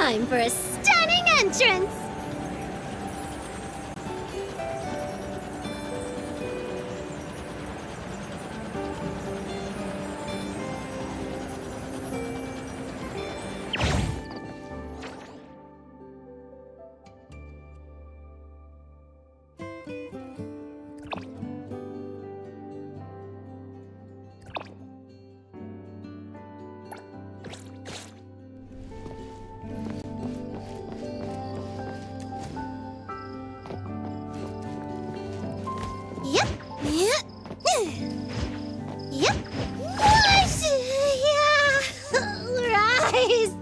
time for a stunning entrance! Yep. Yep. Yep. Push! Yeah. Rise.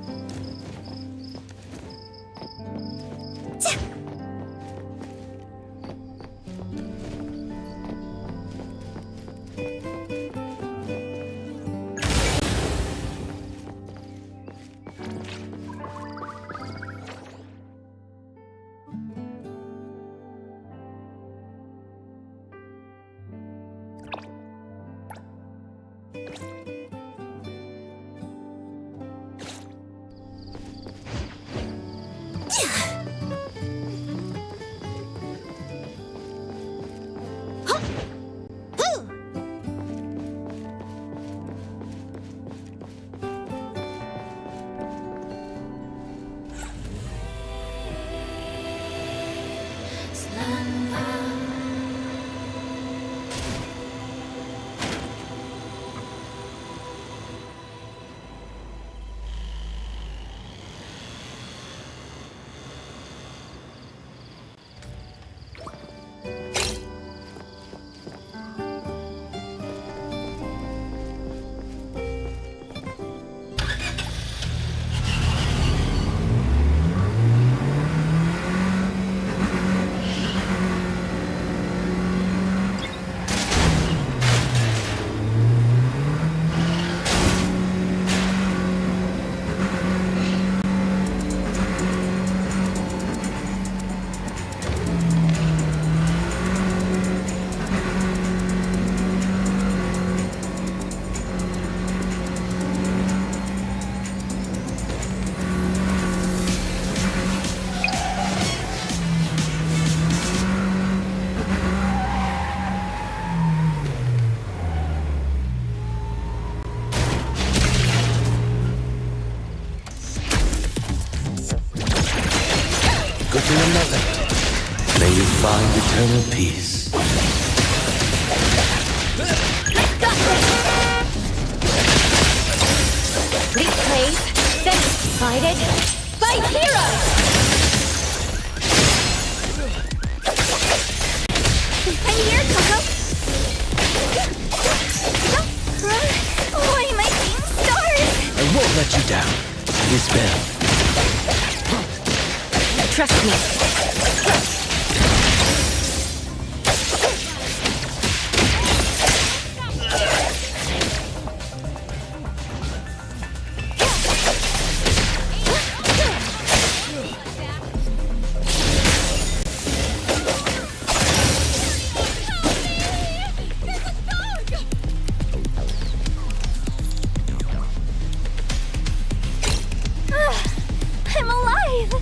To another. May you find eternal peace. Replays, then decided by heroes! I'm here, Coco! Why am I seeing stars? I won't let you down. This bell. Trust me. I'm alive!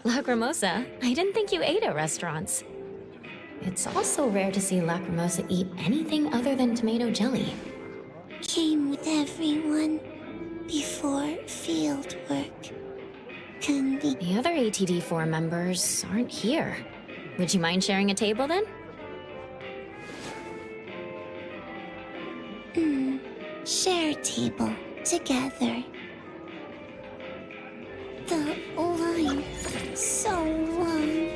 Lacrimosa, I didn't think you ate at restaurants. It's also rare to see Lacrimosa eat anything other than tomato jelly. Came with everyone before field work. The other ATD4 members aren't here. Would you mind sharing a table then? Share a table together. The line so long.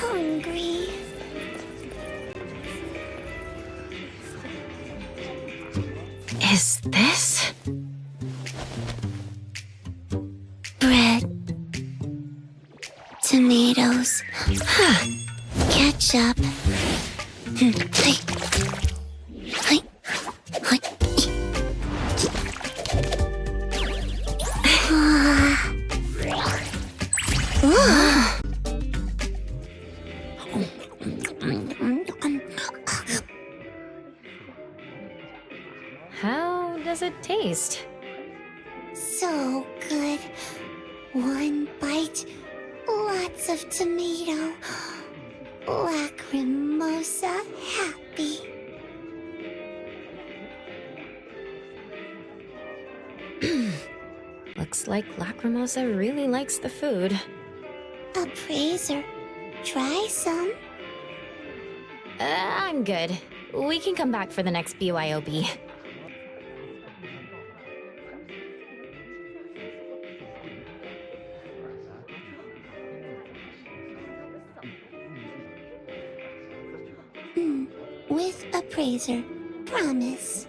Hungry. Is this? Bread. Tomatoes. Ketchup. How does it taste? So good. One bite, lots of tomato. Lacrimosa happy. Looks like Lacrimosa really likes the food. Appraiser, try some. I'm good. We can come back for the next BYOB. With appraiser, promise.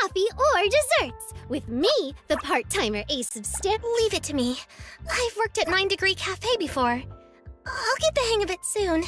Coffee or desserts. With me, the part-timer ace of stick. Leave it to me. I've worked at 9 Degree Cafe before. I'll get the hang of it soon.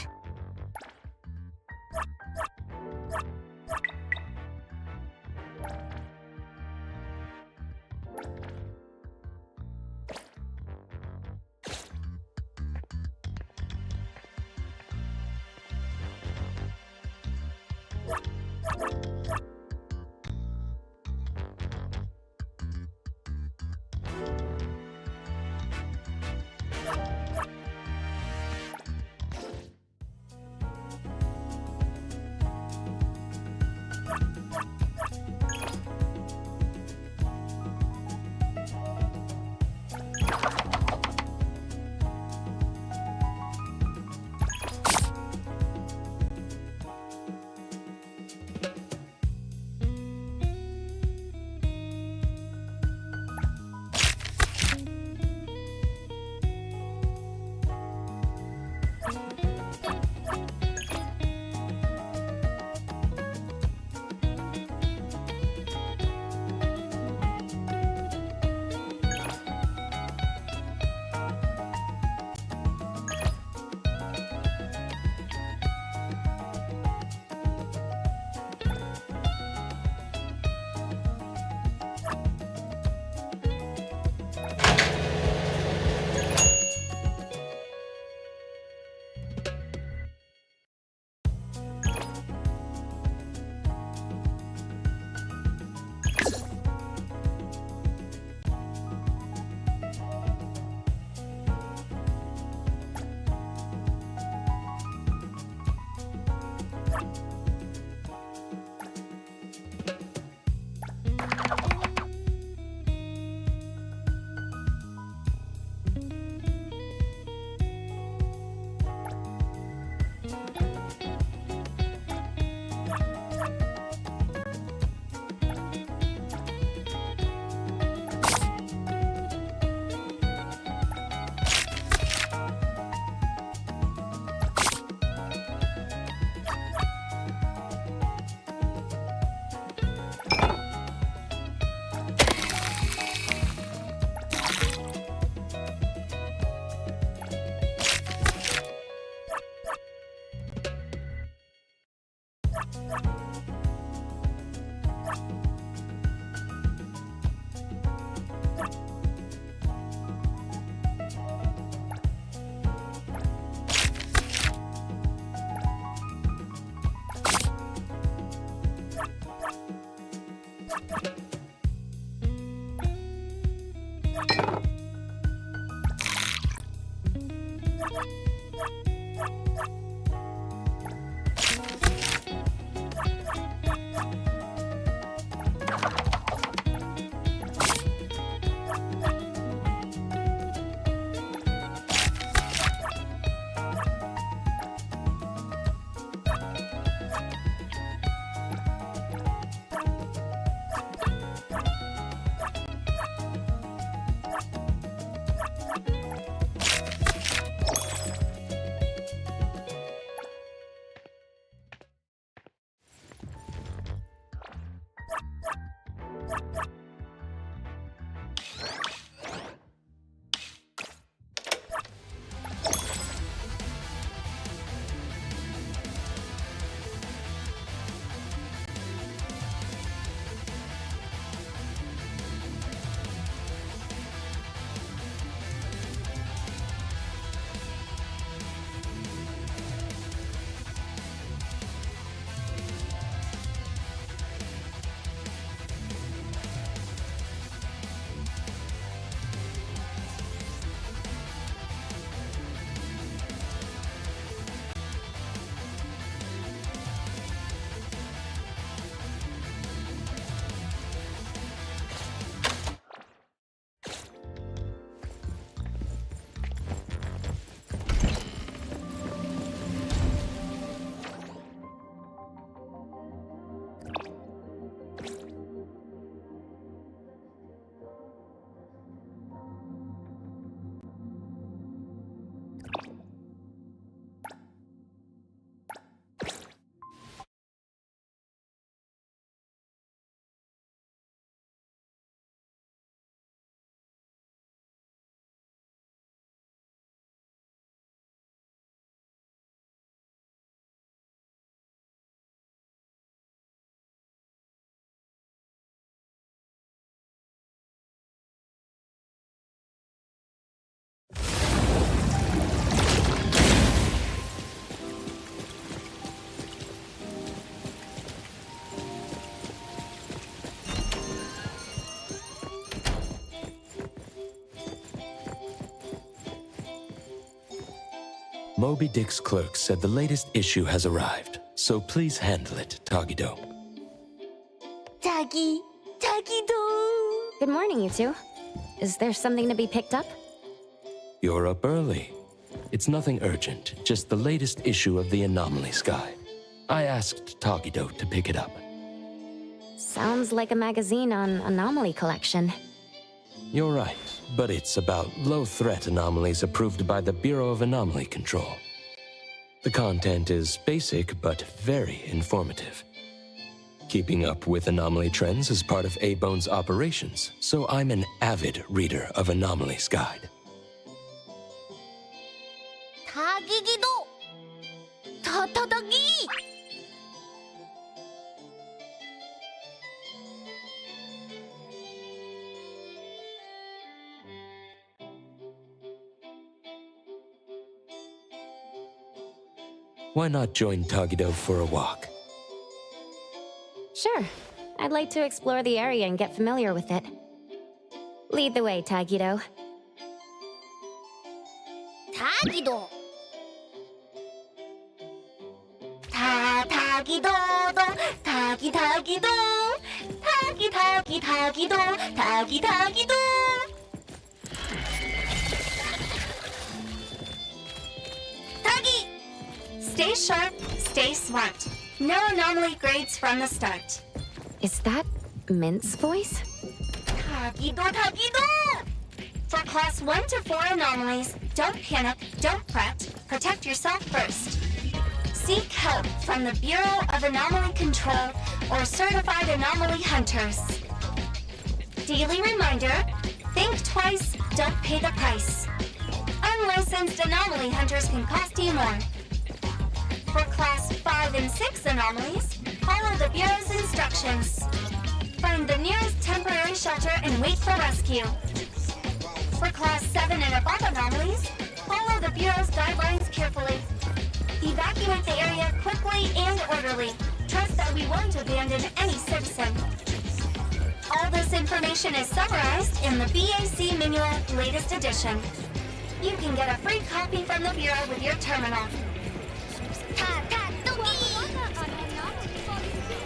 Moby Dick's clerk said the latest issue has arrived, so please handle it, Tagido. Good morning, you two. Is there something to be picked up? You're up early. It's nothing urgent, just the latest issue of the Anomaly's Guide. I asked Tagido to pick it up. Sounds like a magazine on anomaly collection. You're right, but it's about low-threat anomalies approved by the Bureau of Anomaly Control. The content is basic, but very informative. Keeping up with anomaly trends is part of A-Bone's operations, so I'm an avid reader of Anomaly's Guide. Why not join Tagido for a walk? Sure. I'd like to explore the area and get familiar with it. Lead the way, Tagido. Tagido. Stay sharp, stay smart. No anomaly grades from the start. Is that Mint's voice? Tagido! For class 1 to 4 anomalies, don't panic, don't fret, protect yourself first. Seek help from the Bureau of Anomaly Control or certified anomaly hunters. Daily reminder, think twice, don't pay the price. Unlicensed anomaly hunters can cost you more. For class 5 and 6 anomalies, follow the Bureau's instructions. Find the nearest temporary shelter and wait for rescue. For class 7 and above anomalies, follow the Bureau's guidelines carefully. Evacuate the area quickly and orderly. Trust that we won't abandon any citizen. All this information is summarized in the BAC Manual latest edition. You can get a free copy from the Bureau with your terminal.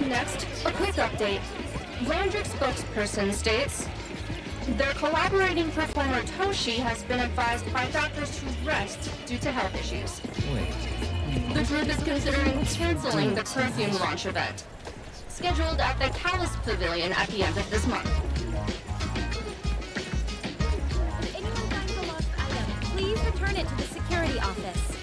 Next, a quick update. Landrick's spokesperson states, their collaborating performer Toshi has been advised by doctors to rest due to health issues. The group is considering canceling the perfume launch event, scheduled at the Callus Pavilion at the end of this month. If anyone finds a lost item, please return it to the security office.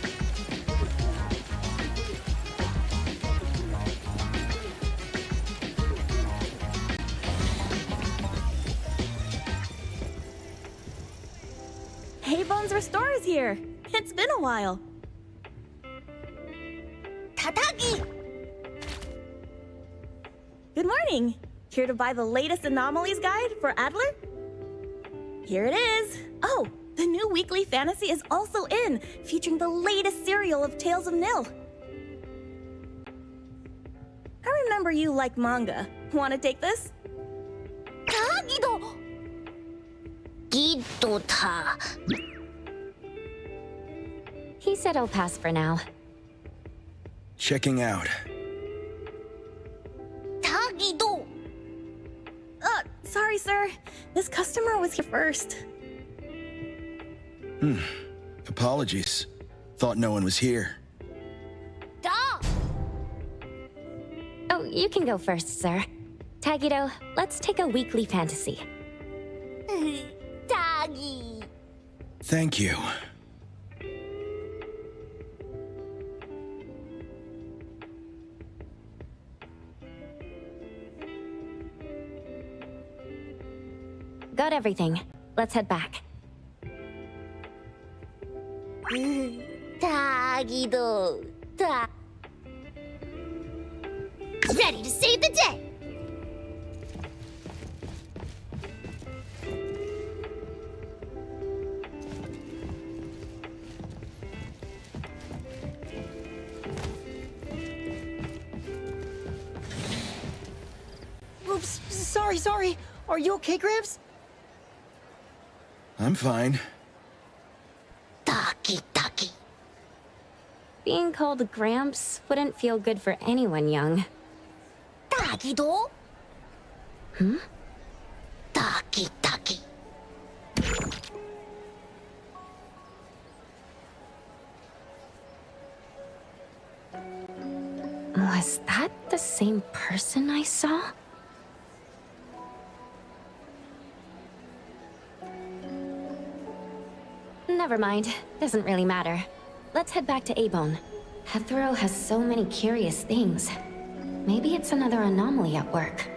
Hey Bones Restore is here! It's been a while. Good morning! Here to buy the latest anomalies guide for Adler? Here it is! Oh, the new weekly fantasy is also in, featuring the latest serial of Tales of Nil. I remember you like manga. Want to take this? He said I'll pass for now. Checking out. Sorry, sir. This customer was here first. Apologies. Thought no one was here. Oh, you can go first, sir. Tagido, let's take a weekly fantasy. Thank you. Got everything. Let's head back. Ready to save the day! Oops, sorry. Are you okay, Gramps? I'm fine. Being called Gramps wouldn't feel good for anyone young. Was that the same person I saw? Never mind. Doesn't really matter. Let's head back to Abone. Hethero has so many curious things. Maybe it's another anomaly at work.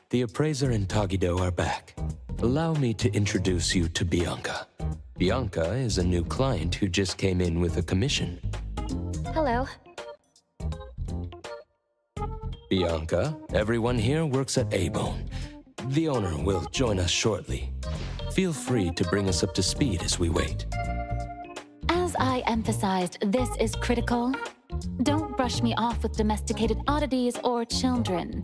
The appraiser and Tagido are back. Allow me to introduce you to Bianca. Bianca is a new client who just came in with a commission. Hello. Bianca, everyone here works at Abone. The owner will join us shortly. Feel free to bring us up to speed as we wait. As I emphasized, this is critical. Don't brush me off with domesticated oddities or children.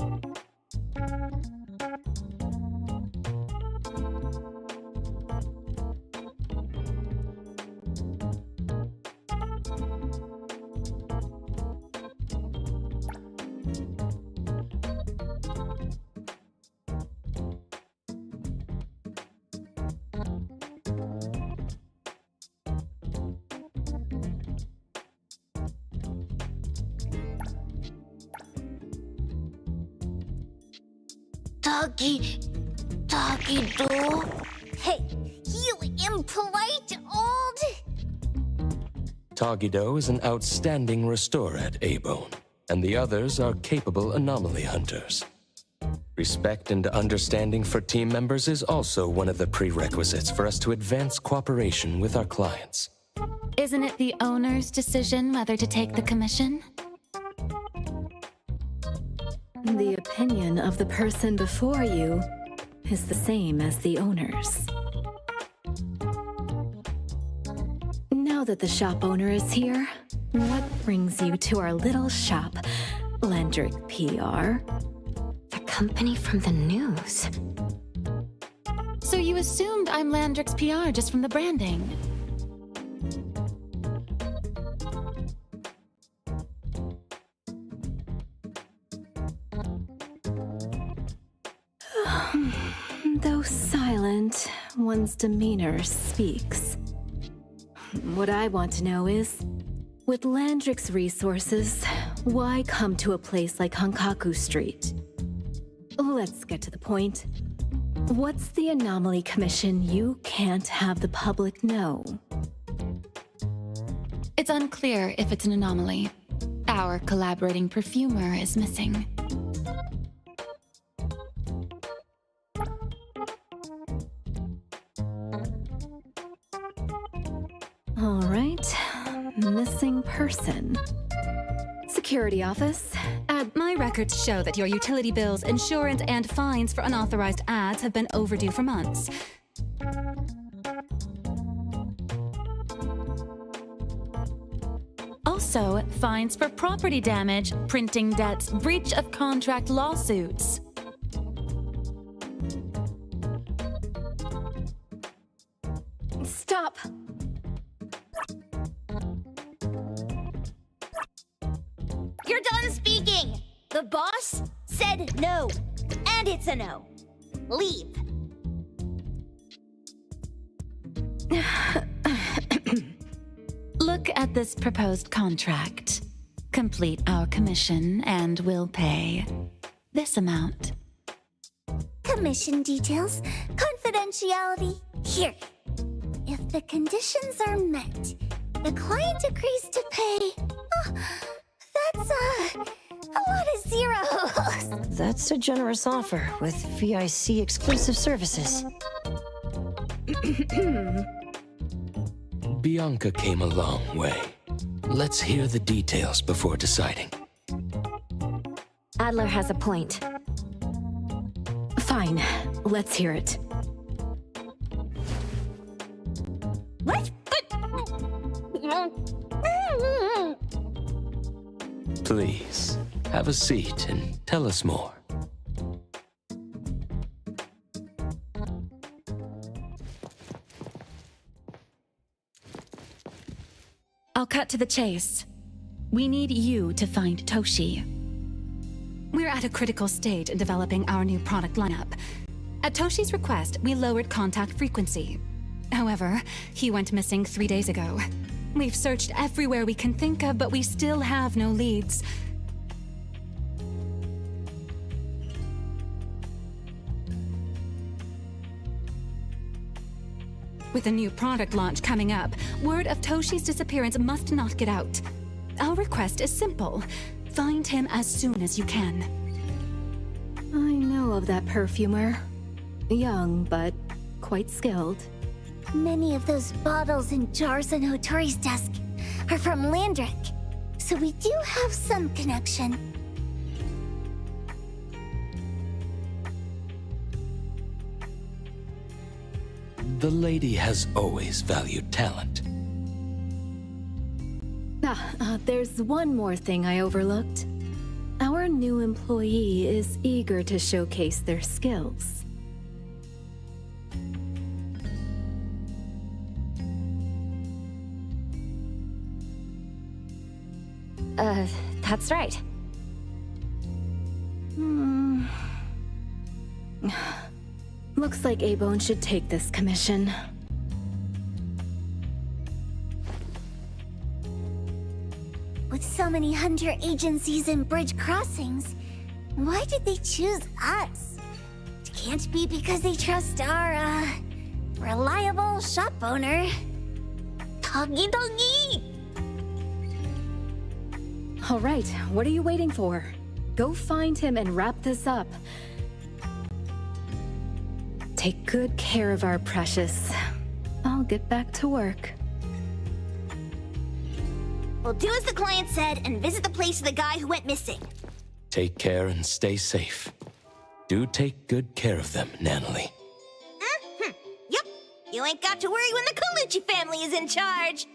Doggy-do? Hey, you impolite old... Toggy-do is an outstanding restorer at Abone, and the others are capable anomaly hunters. Respect and understanding for team members is also one of the prerequisites for us to advance cooperation with our clients. Isn't it the owner's decision whether to take the commission? The opinion of the person before you is the same as the owner's. Now that the shop owner is here, what brings you to our little shop, Landrick PR? The company from the news. So you assumed I'm Landrick's PR just from the branding? Though silent, one's demeanor speaks. What I want to know is, with Landrick's resources, why come to a place like Hankaku Street? Let's get to the point. What's the anomaly commission you can't have the public know? It's unclear if it's an anomaly. Our collaborating perfumer is missing. All right, missing person. Security office. My records show that your utility bills, insurance, and fines for unauthorized ads have been overdue for months. Also, fines for property damage, printing debts, breach of contract lawsuits. Stop! You're done speaking! The boss said no. And it's a no. Leave. Look at this proposed contract. Complete our commission and we'll pay this amount. Commission details, confidentiality. Here. If the conditions are met, the client agrees to pay. Oh, that's a lot of zeros. That's a generous offer with VIC exclusive services. Bianca came a long way. Let's hear the details before deciding. Adler has a point. Fine, let's hear it. What? Please, have a seat and tell us more. I'll cut to the chase. We need you to find Toshi. We're at a critical stage in developing our new product lineup. At Toshi's request, we lowered contact frequency. However, he went missing 3 days ago. We've searched everywhere we can think of, but we still have no leads. With a new product launch coming up, word of Toshi's disappearance must not get out. Our request is simple. Find him as soon as you can. I know of that perfumer. Young, but quite skilled. Many of those bottles and jars on Hotori's desk are from Landrick, so we do have some connection. The lady has always valued talent. There's one more thing I overlooked. Our new employee is eager to showcase their skills. That's right. Looks like Abone should take this commission. With so many hunter agencies and bridge crossings, why did they choose us? Can't be because they trust our, reliable shop owner. Doggy doggy! All right, what are you waiting for? Go find him and wrap this up. Take good care of our precious. I'll get back to work. We'll do as the client said and visit the place of the guy who went missing. Take care and stay safe. Do take good care of them, Natalie. Yep. You ain't got to worry when the Colucci family is in charge.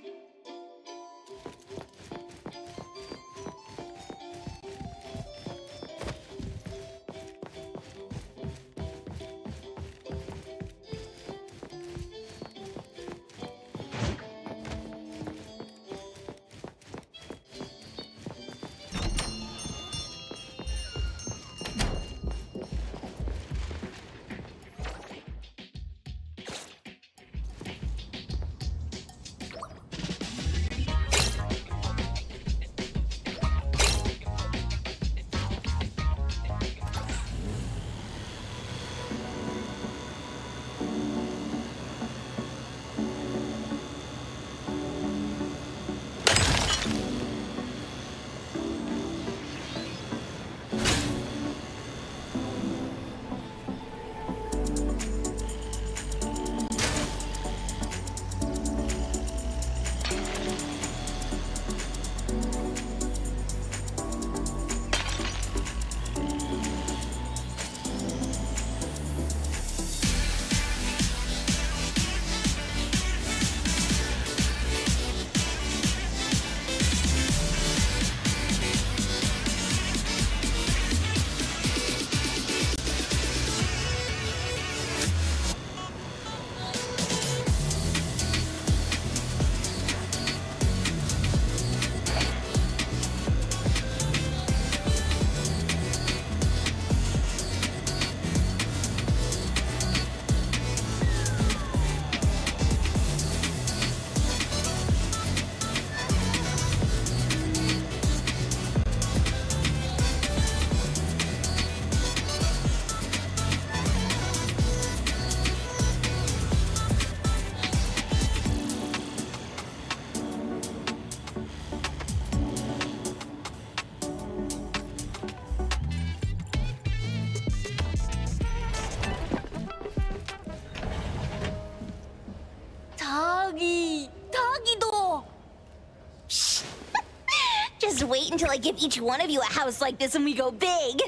Just wait until I give each one of you a house like this and we go big.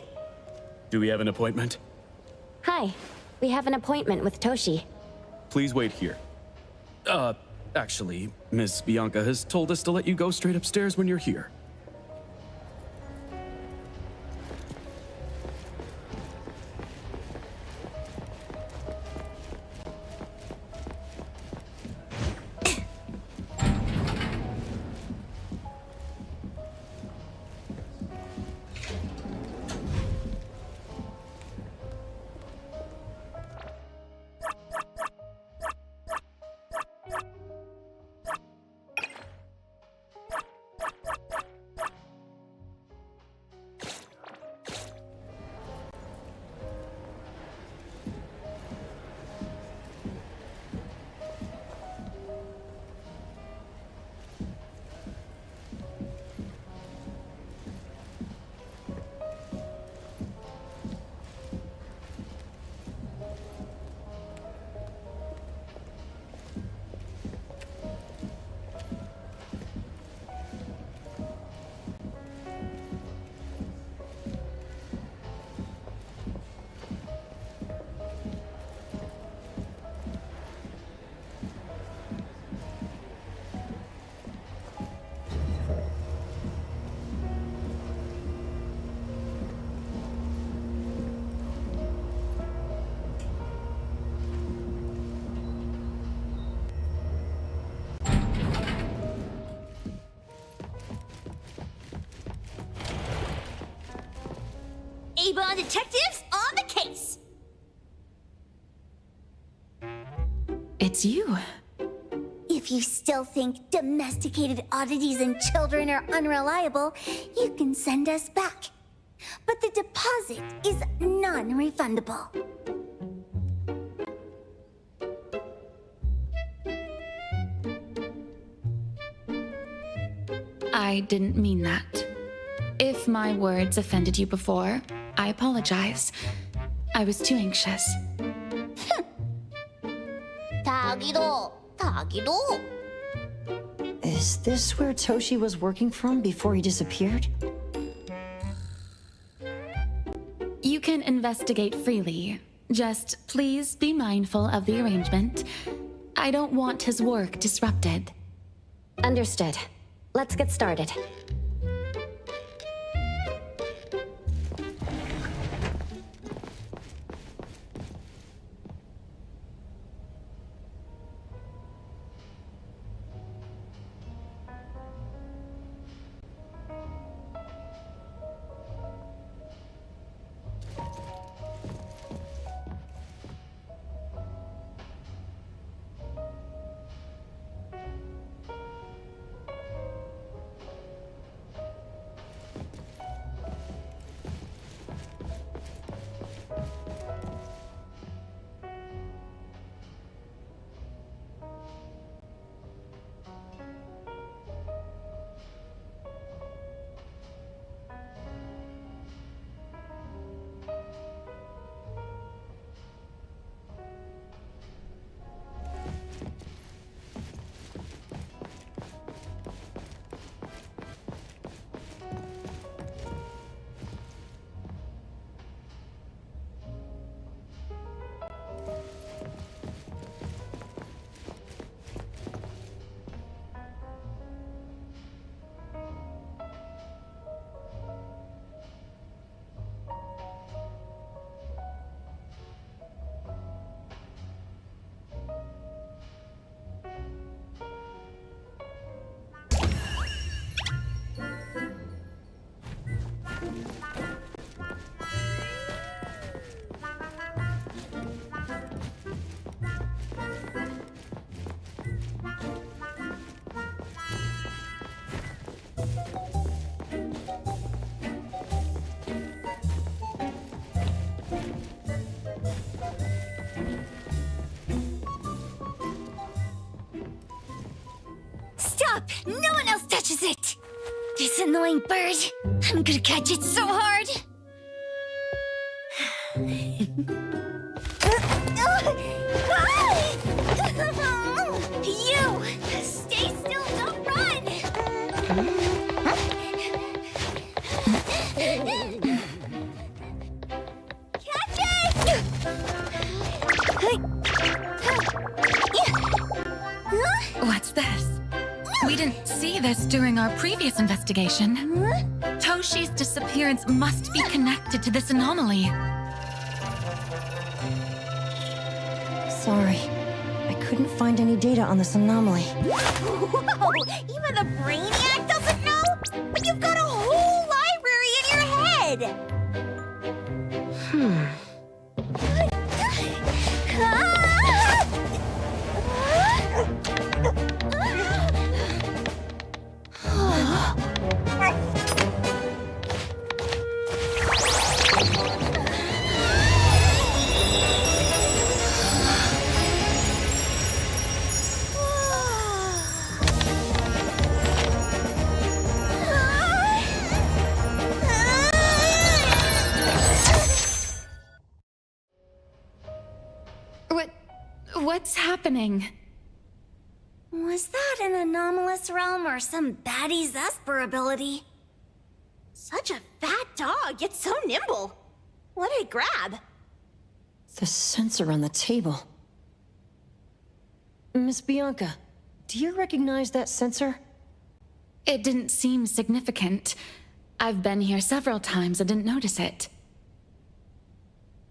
Do we have an appointment? Hi. We have an appointment with Toshi. Please wait here. Actually, Miss Bianca has told us to let you go straight upstairs when you're here. Avon detectives on the case. It's you. If you still think domesticated oddities and children are unreliable, you can send us back. But the deposit is non-refundable. I didn't mean that. If my words offended you before, I apologize. I was too anxious. Is this where Toshi was working from before he disappeared? You can investigate freely. Just please be mindful of the arrangement. I don't want his work disrupted. Understood. Let's get started. Stop! No one else touches it! This annoying bird. I'm gonna catch it so hard. You! Stay still, don't run! Catch it! What's this? We didn't see this during our previous investigation. Toshi's disappearance must be connected to this anomaly. Sorry. I couldn't find any data on this anomaly. Whoa! Even the brainiac doesn't know? But you've got a whole library in your head! What's happening? Was that an anomalous realm or some baddie's Esper ability? Such a fat dog, yet so nimble. What did it grab? The sensor on the table. Miss Bianca, do you recognize that sensor? It didn't seem significant. I've been here several times and didn't notice it.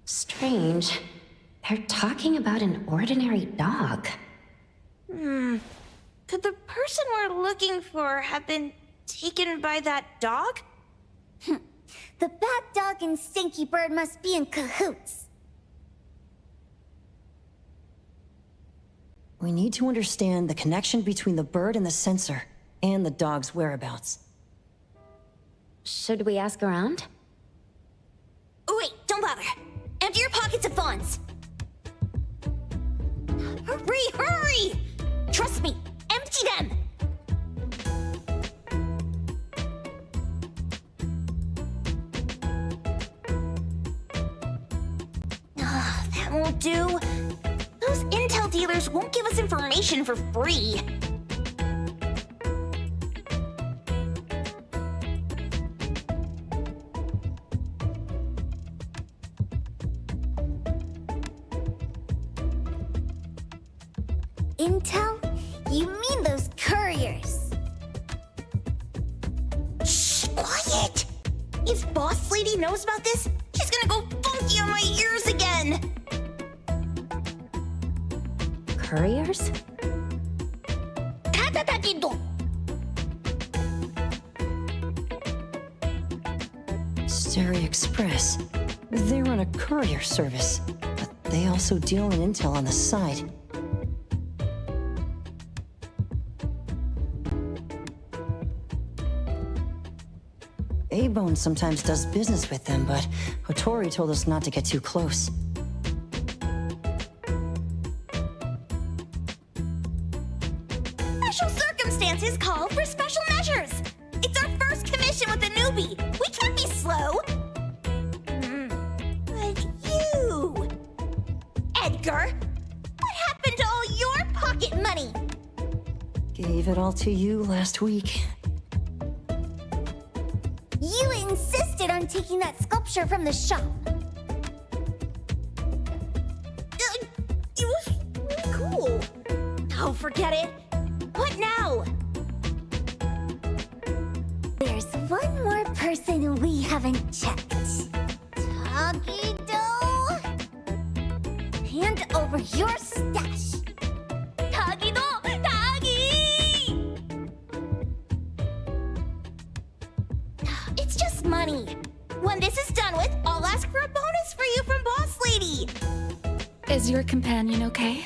Strange. They're talking about an ordinary dog. Could the person we're looking for have been taken by that dog? The bat dog and Stinky Bird must be in cahoots. We need to understand the connection between the bird and the sensor, and the dog's whereabouts. Should we ask around? Oh, wait, don't bother. Empty your pockets of funds. Hurry, hurry! Trust me, empty them! couriers won't give us information for free. Intel? You mean those couriers? Shh, quiet! If Boss Lady knows about this, she's gonna go funky on my ears again! Couriers? Stereo Express. They run a courier service, but they also deal in intel on the side. A-Bone sometimes does business with them, but Hotori told us not to get too close. Special circumstances call for special measures! It's our first commission with a newbie! We can't be slow! But you... Edgar! What happened to all your pocket money? Gave it all to you last week. You insisted on taking that sculpture from the shop. It was really cool. Oh, forget it. What now? There's one more person we haven't checked. Tagido? Hand over your stash. Tagido! Tagi! It's just money. When this is done with, I'll ask for a bonus for you from Boss Lady. Is your companion okay?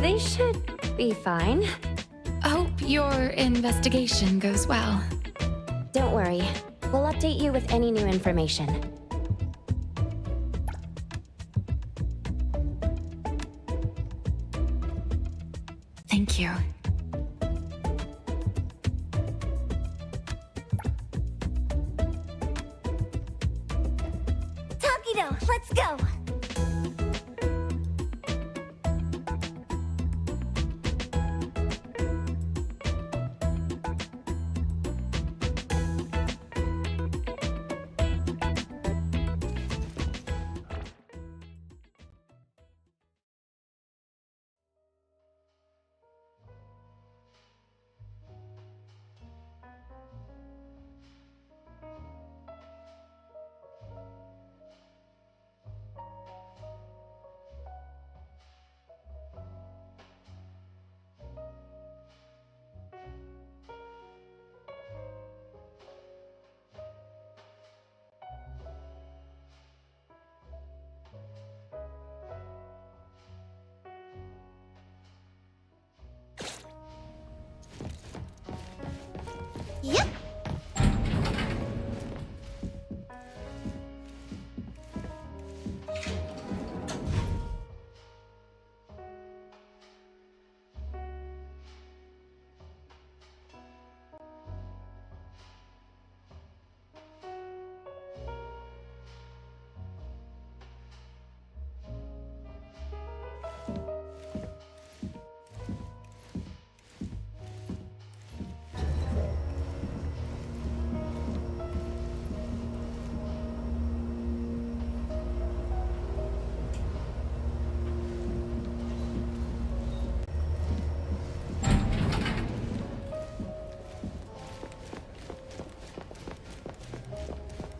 They should be fine. Hope your investigation goes well. Don't worry. We'll update you with any new information. Thank you. Takido, let's go! Yep.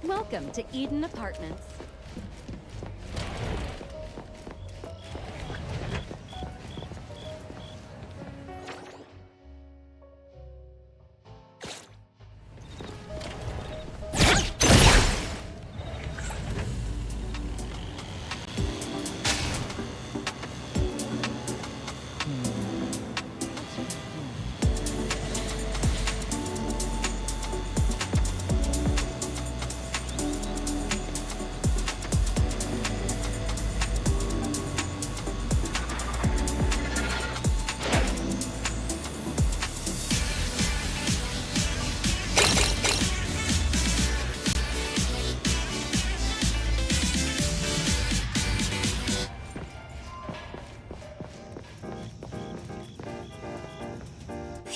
Welcome to Eden Apartments.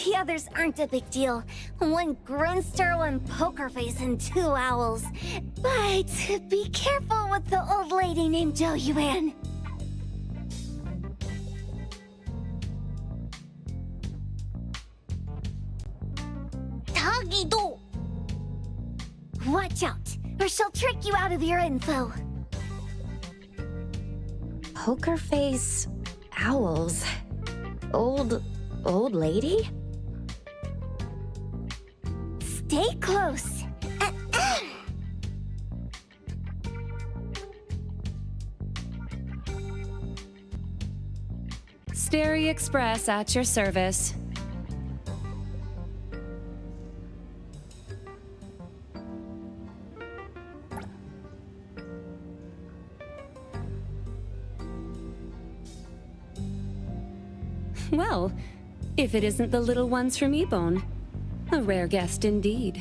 The others aren't a big deal. One grunster, one poker face, and 2 owls. But be careful with the old lady named Jo Yuan. Tagido! Watch out, or she'll trick you out of your info. Poker face... owls... old lady? Stay close. Stary Express at your service. Well, if it isn't the little ones from Ebone. A rare guest indeed.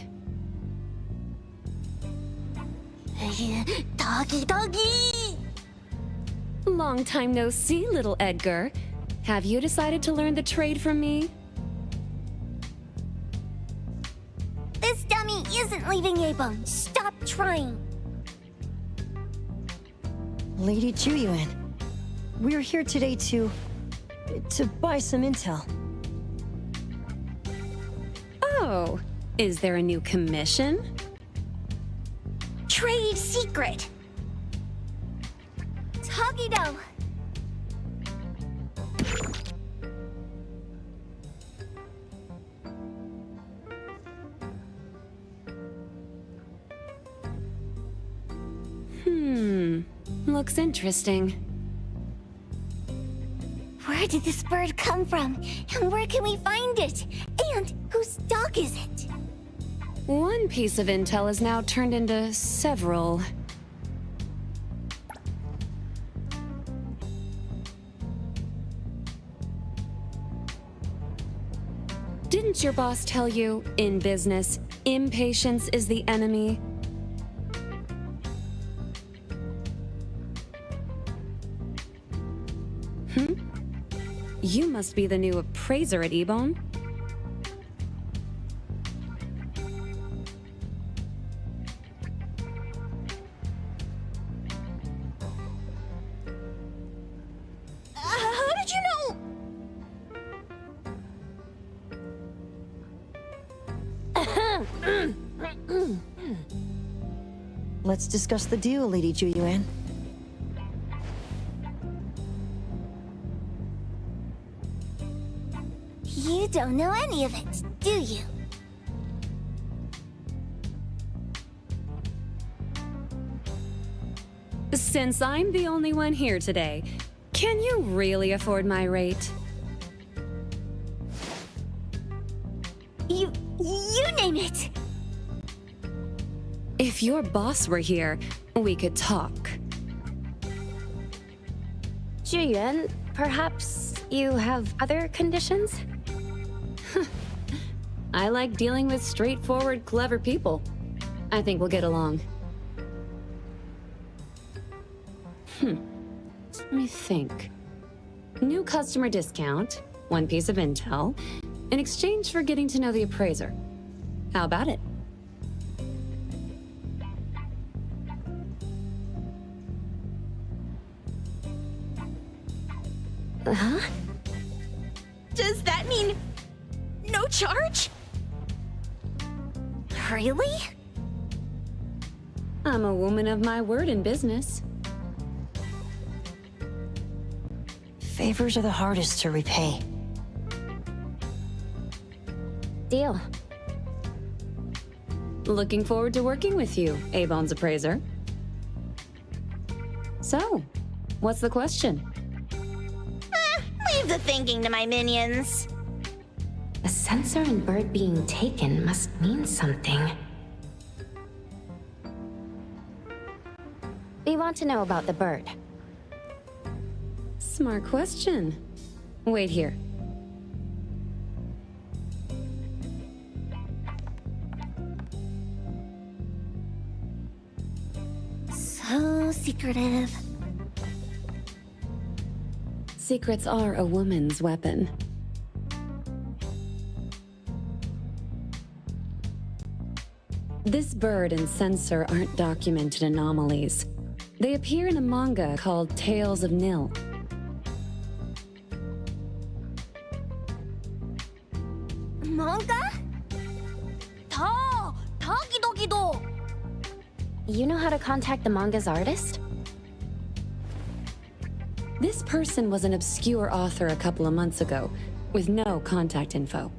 Doggy! Long time no see, little Edgar. Have you decided to learn the trade from me? This dummy isn't leaving Ebone. Stop trying. Lady Chuyuan, we're here today to buy some intel. Oh, is there a new commission? Trade secret. Tagido. Looks interesting. We're Where did this bird come from? And where can we find it? And whose dog is it? One piece of intel is now turned into several. Didn't your boss tell you, in business, impatience is the enemy? You must be the new appraiser at Ebone. How did you know? Let's discuss the deal, Lady Juyuan. You don't know any of it, do you? Since I'm the only one here today, can you really afford my rate? You name it! If your boss were here, we could talk. Juyuan, perhaps you have other conditions? I like dealing with straightforward, clever people. I think we'll get along. Let me think. New customer discount, one piece of intel, in exchange for getting to know the appraiser. How about it? Huh? Does that mean no charge? Really? I'm a woman of my word in business. Favors are the hardest to repay. Deal. Looking forward to working with you, Abone's appraiser. So, what's the question? Leave the thinking to my minions. A sensor and bird being taken must mean something. We want to know about the bird. Smart question. Wait here. So secretive. Secrets are a woman's weapon. This bird and sensor aren't documented anomalies. They appear in a manga called Tales of Nil. Manga? Gido. You know how to contact the manga's artist? This person was an obscure author a couple of months ago, with no contact info.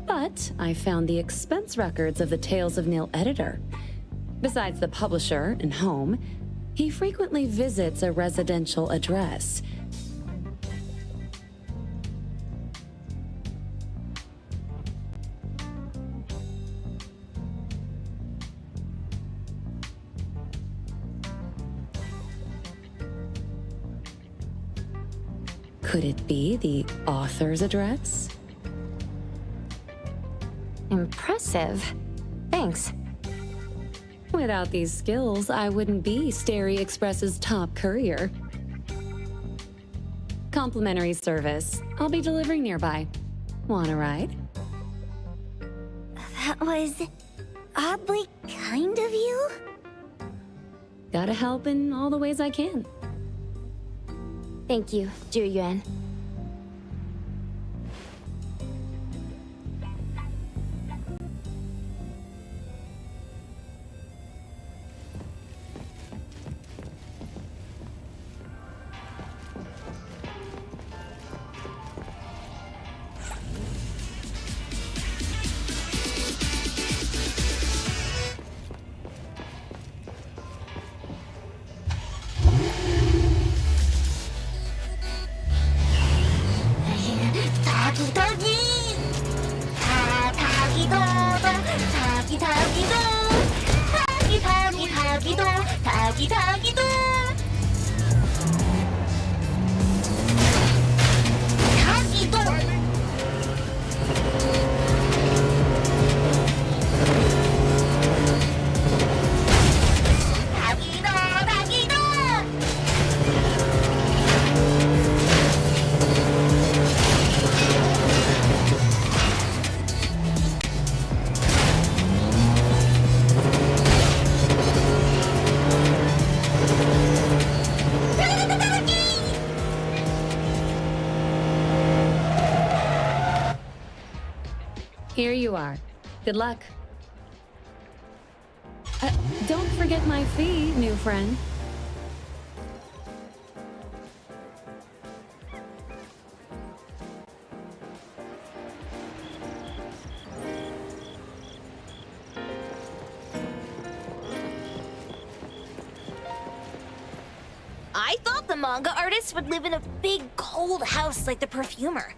But I found the expense records of the Tales of Nil editor. Besides the publisher and home, he frequently visits a residential address. Could it be the author's address? Impressive. Thanks. Without these skills, I wouldn't be Starry Express's top courier. Complimentary service. I'll be delivering nearby. Want a ride? That was oddly kind of you. Gotta help in all the ways I can. Thank you, Juyuan. Here you are. Good luck. Don't forget my fee, new friend. I thought the manga artist would live in a big, cold house like the perfumer.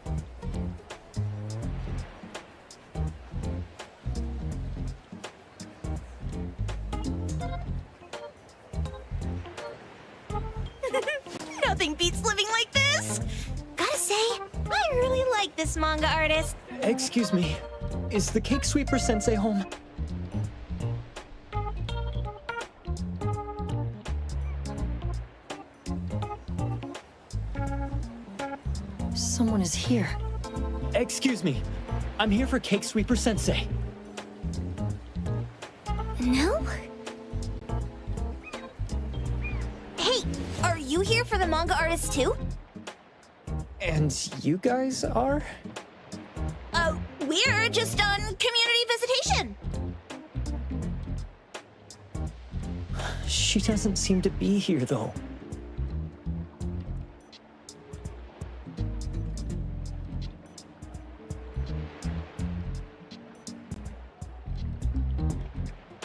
Nothing beats living like this! Gotta say, I really like this manga artist. Excuse me, is the cake sweeper sensei home? Someone is here. Excuse me, I'm here for cake sweeper sensei. No? Hey, are you here for the manga artist too? And you guys are? We're just on community visitation. She doesn't seem to be here, though.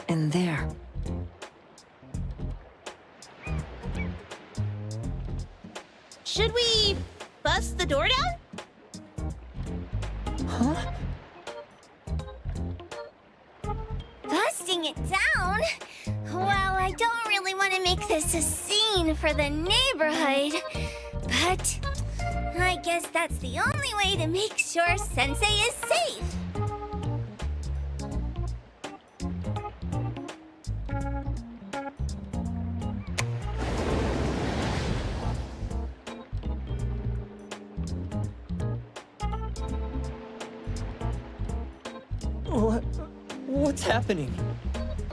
And there. Should we bust the door down? Huh? Busting it down? Well, I don't really want to make this a scene for the neighborhood, but I guess that's the only way to make sure Sensei is safe. What's happening?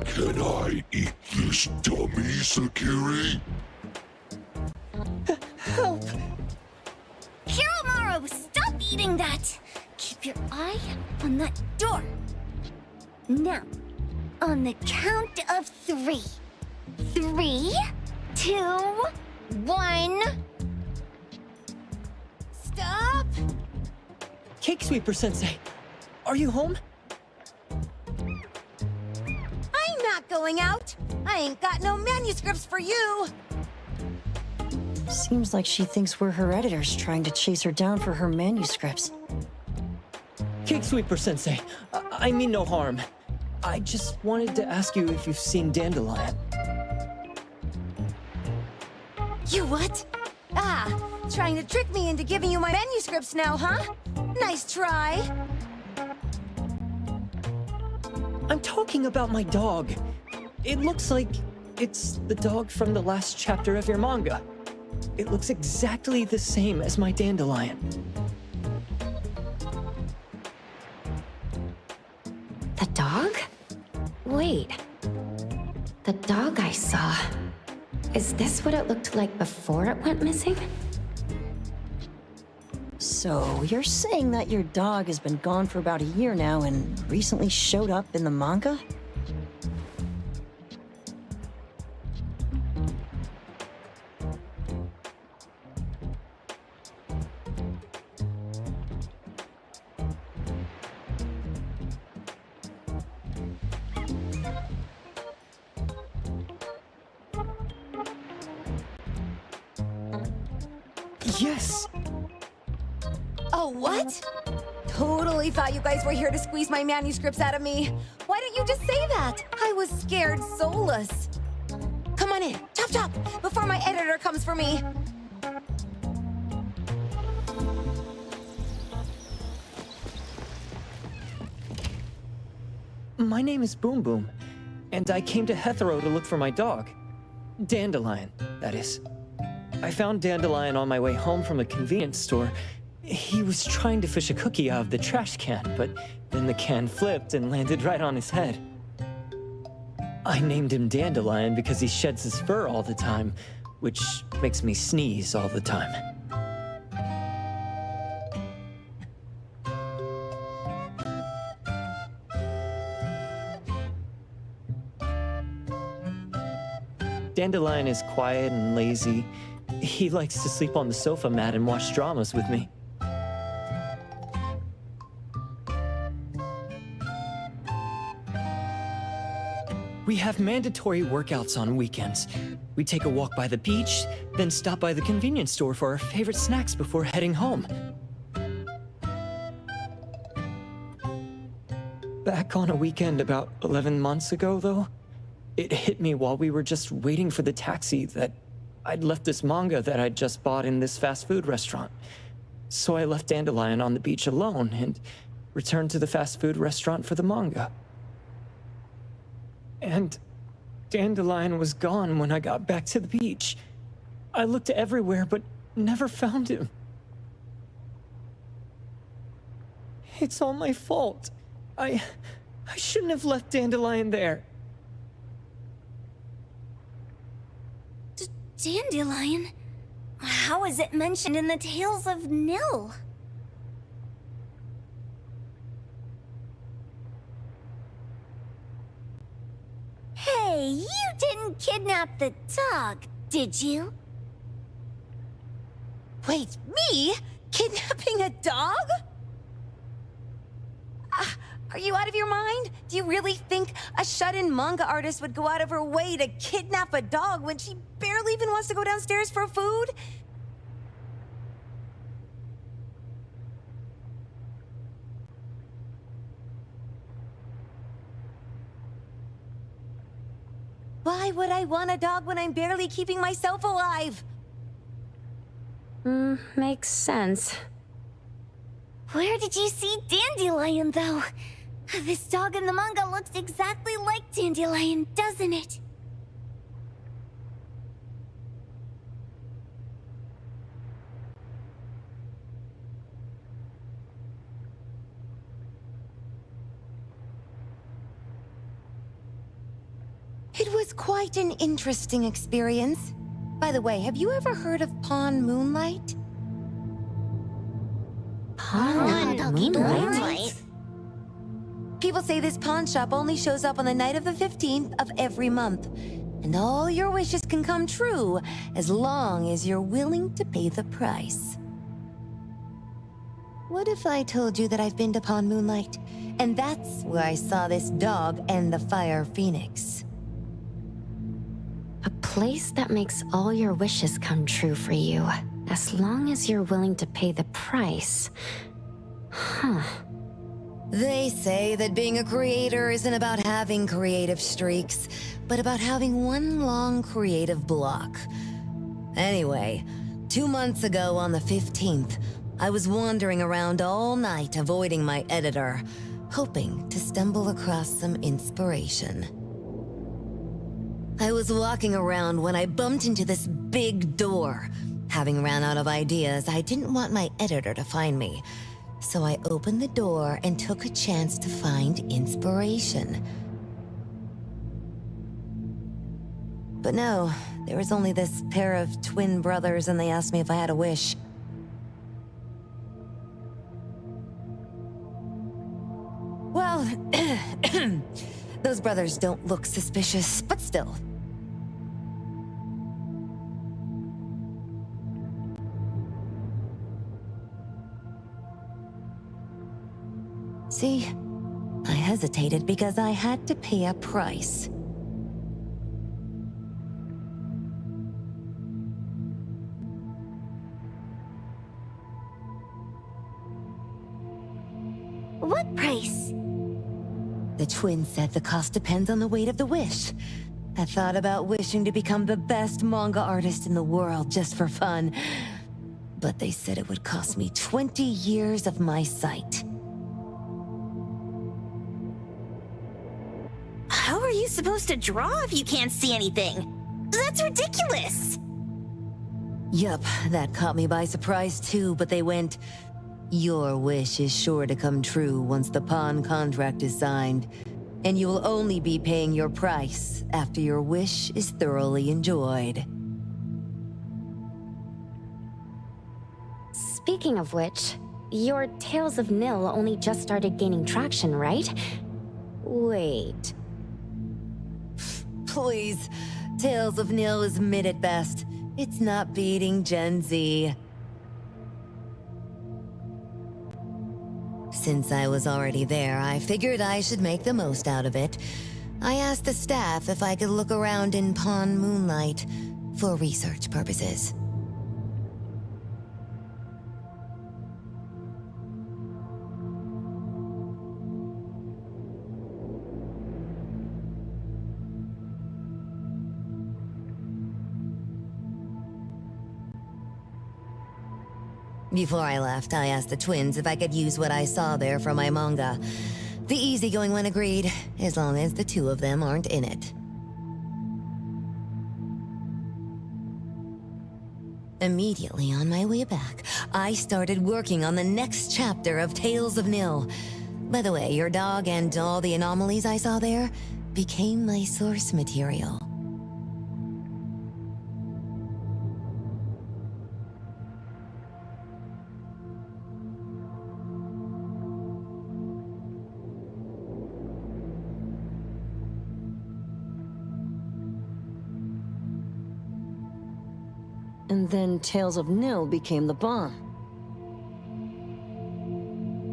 Can I eat this dummy, Sakiri? Help! Hiromaru, stop eating that! Keep your eye on that door. Now, on the count of 3. 3, 2, 1... Stop! Cake sweeper sensei, are you home? I'm not going out. I ain't got no manuscripts for you. Seems like she thinks we're her editors trying to chase her down for her manuscripts. Cake sweeper sensei, I mean no harm. I just wanted to ask you if you've seen Dandelion. You what? Ah, trying to trick me into giving you my manuscripts now, huh? Nice try. I'm talking about my dog. It looks like it's the dog from the last chapter of your manga. It looks exactly the same as my Dandelion. The dog? Wait. The dog I saw. Is this what it looked like before it went missing? So, you're saying that your dog has been gone for about a year now and recently showed up in the manga? Yes! Oh, what? totally thought you guys were here to squeeze my manuscripts out of me. Why didn't you just say that? I was scared soulless. Come on in, chop chop, before my editor comes for me. My name is Boom Boom, and I came to Haterro to look for my dog. Dandelion, that is. I found Dandelion on my way home from a convenience store. He was trying to fish a cookie out of the trash can, but then the can flipped and landed right on his head. I named him Dandelion because he sheds his fur all the time, which makes me sneeze all the time. Dandelion is quiet and lazy. He likes to sleep on the sofa mat and watch dramas with me. We have mandatory workouts on weekends. We take a walk by the beach, then stop by the convenience store for our favorite snacks before heading home. Back on a weekend about 11 months ago, though, it hit me while we were just waiting for the taxi that I'd left this manga that I'd just bought in this fast food restaurant. So I left Dandelion on the beach alone and returned to the fast food restaurant for the manga. And Dandelion was gone when I got back to the beach. I looked everywhere but never found him. It's all my fault. I shouldn't have left Dandelion there. Dandelion? How is it mentioned in the Tales of Nil? Hey, you didn't kidnap the dog, did you? Wait, me? Kidnapping a dog? Are you out of your mind? Do you really think a shut-in manga artist would go out of her way to kidnap a dog when she barely even wants to go downstairs for food? Why would I want a dog when I'm barely keeping myself alive? Makes sense. Where did you see Dandelion, though? This dog in the manga looks exactly like Dandelion, doesn't it? It was quite an interesting experience. By the way, have you ever heard of Pawn Moonlight? Moonlight? People say this pawn shop only shows up on the night of the 15th of every month. And all your wishes can come true as long as you're willing to pay the price. What if I told you that I've been to Pawn Moonlight? And that's where I saw this dog and the fire phoenix. A place that makes all your wishes come true for you, as long as you're willing to pay the price. Huh. They say that being a creator isn't about having creative streaks, but about having one long creative block. Anyway, 2 months ago on the 15th, I was wandering around all night avoiding my editor, hoping to stumble across some inspiration. I was walking around when I bumped into this big door. Having ran out of ideas, I didn't want my editor to find me. So I opened the door and took a chance to find inspiration. But no, there was only this pair of twin brothers and they asked me if I had a wish. Well, those brothers don't look suspicious, but still. See, I hesitated because I had to pay a price. What price? The twins said the cost depends on the weight of the wish. I thought about wishing to become the best manga artist in the world just for fun. But they said it would cost me 20 years of my sight. How are you supposed to draw if you can't see anything? That's ridiculous! Yup, that caught me by surprise too, but they went, "Your wish is sure to come true once the pawn contract is signed, and you will only be paying your price after your wish is thoroughly enjoyed." Speaking of which, your Tales of Nil only just started gaining traction, right? Wait. Please, Tales of Nil is mid at best. It's not beating Gen Z. Since I was already there, I figured I should make the most out of it. I asked the staff if I could look around in Pawn Moonlight for research purposes. Before I left, I asked the twins if I could use what I saw there for my manga. The easygoing one agreed, as long as the two of them aren't in it. Immediately on my way back, I started working on the next chapter of Tales of Nil. By the way, your dog and all the anomalies I saw there became my source material. And then Tales of Nil became the bomb.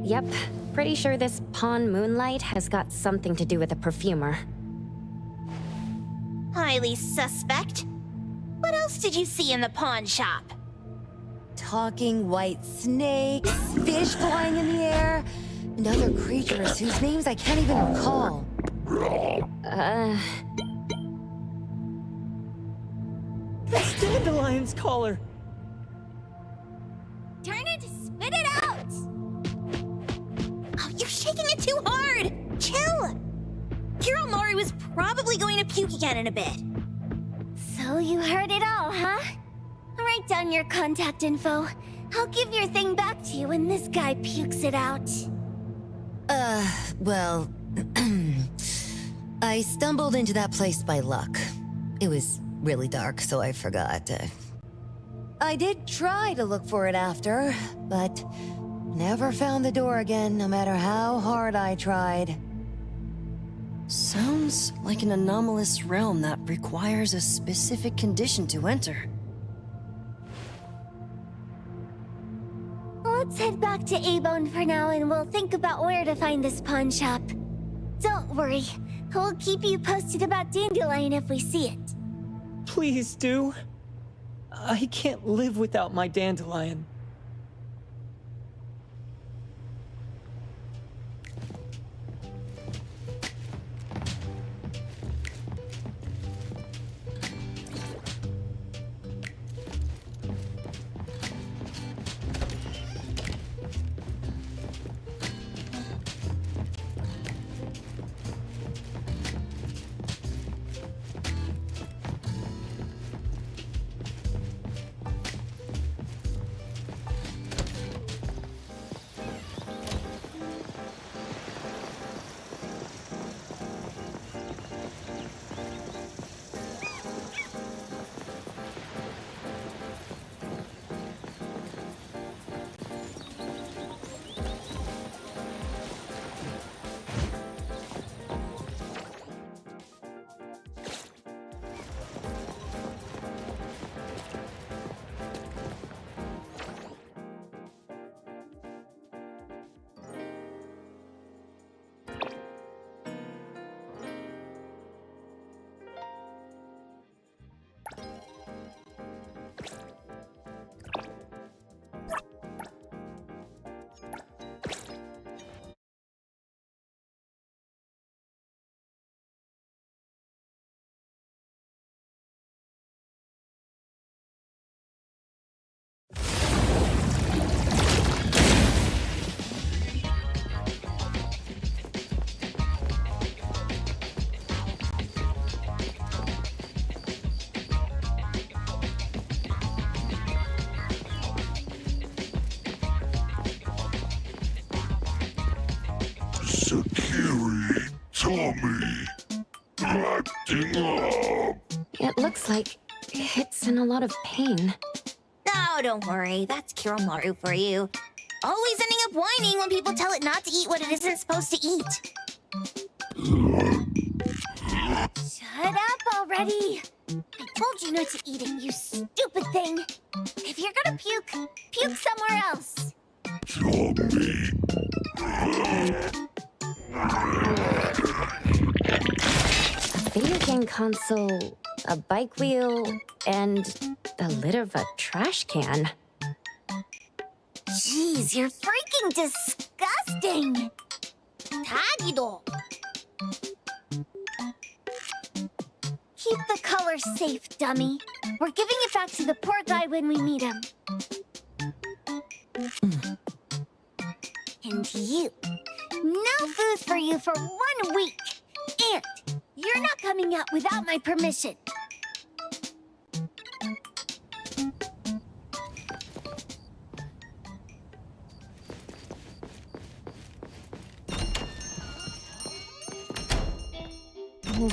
Yep, pretty sure this Pawn Moonlight has got something to do with a perfumer. Highly suspect. What else did you see in the pawn shop? Talking white snakes, fish flying in the air, and other creatures whose names I can't even recall. That's Dandelion's collar! Turn it, spit it out! Oh, you're shaking it too hard! Chill! Hiro Mori was probably going to puke again in a bit. So you heard it all, huh? Write down your contact info. I'll give your thing back to you when this guy pukes it out. Well... I stumbled into that place by luck. It was really dark, so I forgot. I did try to look for it after, but never found the door again, no matter how hard I tried. Sounds like an anomalous realm that requires a specific condition to enter. Let's head back to A-Bone for now and we'll think about where to find this pawn shop. Don't worry, we'll keep you posted about Dandelion if we see it. Please do. I can't live without my Dandelion. Sakiri, Tommy, acting up. It looks like it's in a lot of pain. Oh, don't worry. That's Kiromaru for you. Always ending up whining when people tell it not to eat what it isn't supposed to eat. Shut up already. I told you not to eat it, you stupid thing. If you're gonna puke, puke somewhere else. Tommy. A video game console, a bike wheel, and the lid of a trash can. Jeez, you're freaking disgusting. Tagido. Keep the color safe, dummy. We're giving it back to the poor guy when we meet him. And you. No food for you for 1 week. And you're not coming out without my permission.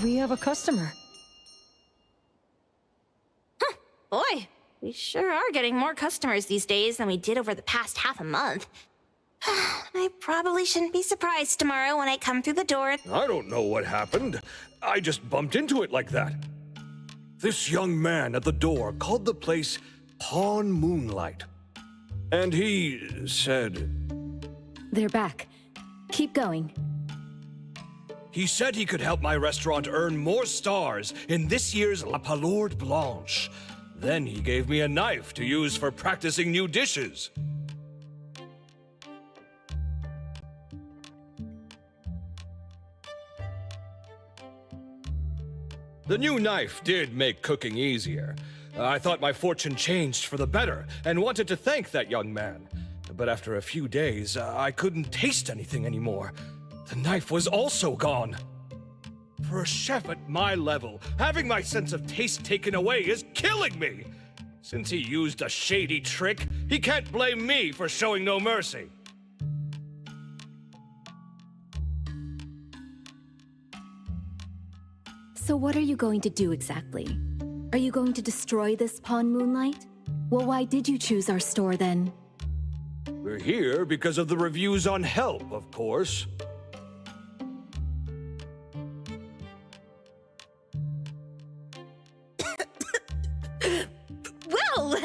We have a customer. Boy, we sure are getting more customers these days than we did over the past half a month. I probably shouldn't be surprised tomorrow when I come through the door. I don't know what happened. I just bumped into it like that. This young man at the door called the place Pawn Moonlight. And he said... They're back. Keep going. He said he could help my restaurant earn more stars in this year's La Palourde Blanche. Then he gave me a knife to use for practicing new dishes. The new knife did make cooking easier. I thought my fortune changed for the better and wanted to thank that young man. But after a few days, I couldn't taste anything anymore. The knife was also gone. For a chef at my level, having my sense of taste taken away is killing me. Since he used a shady trick, he can't blame me for showing no mercy. So what are you going to do exactly? Are you going to destroy this Pawn Moonlight? Well, why did you choose our store then? We're here because of the reviews on Help, of course. Well,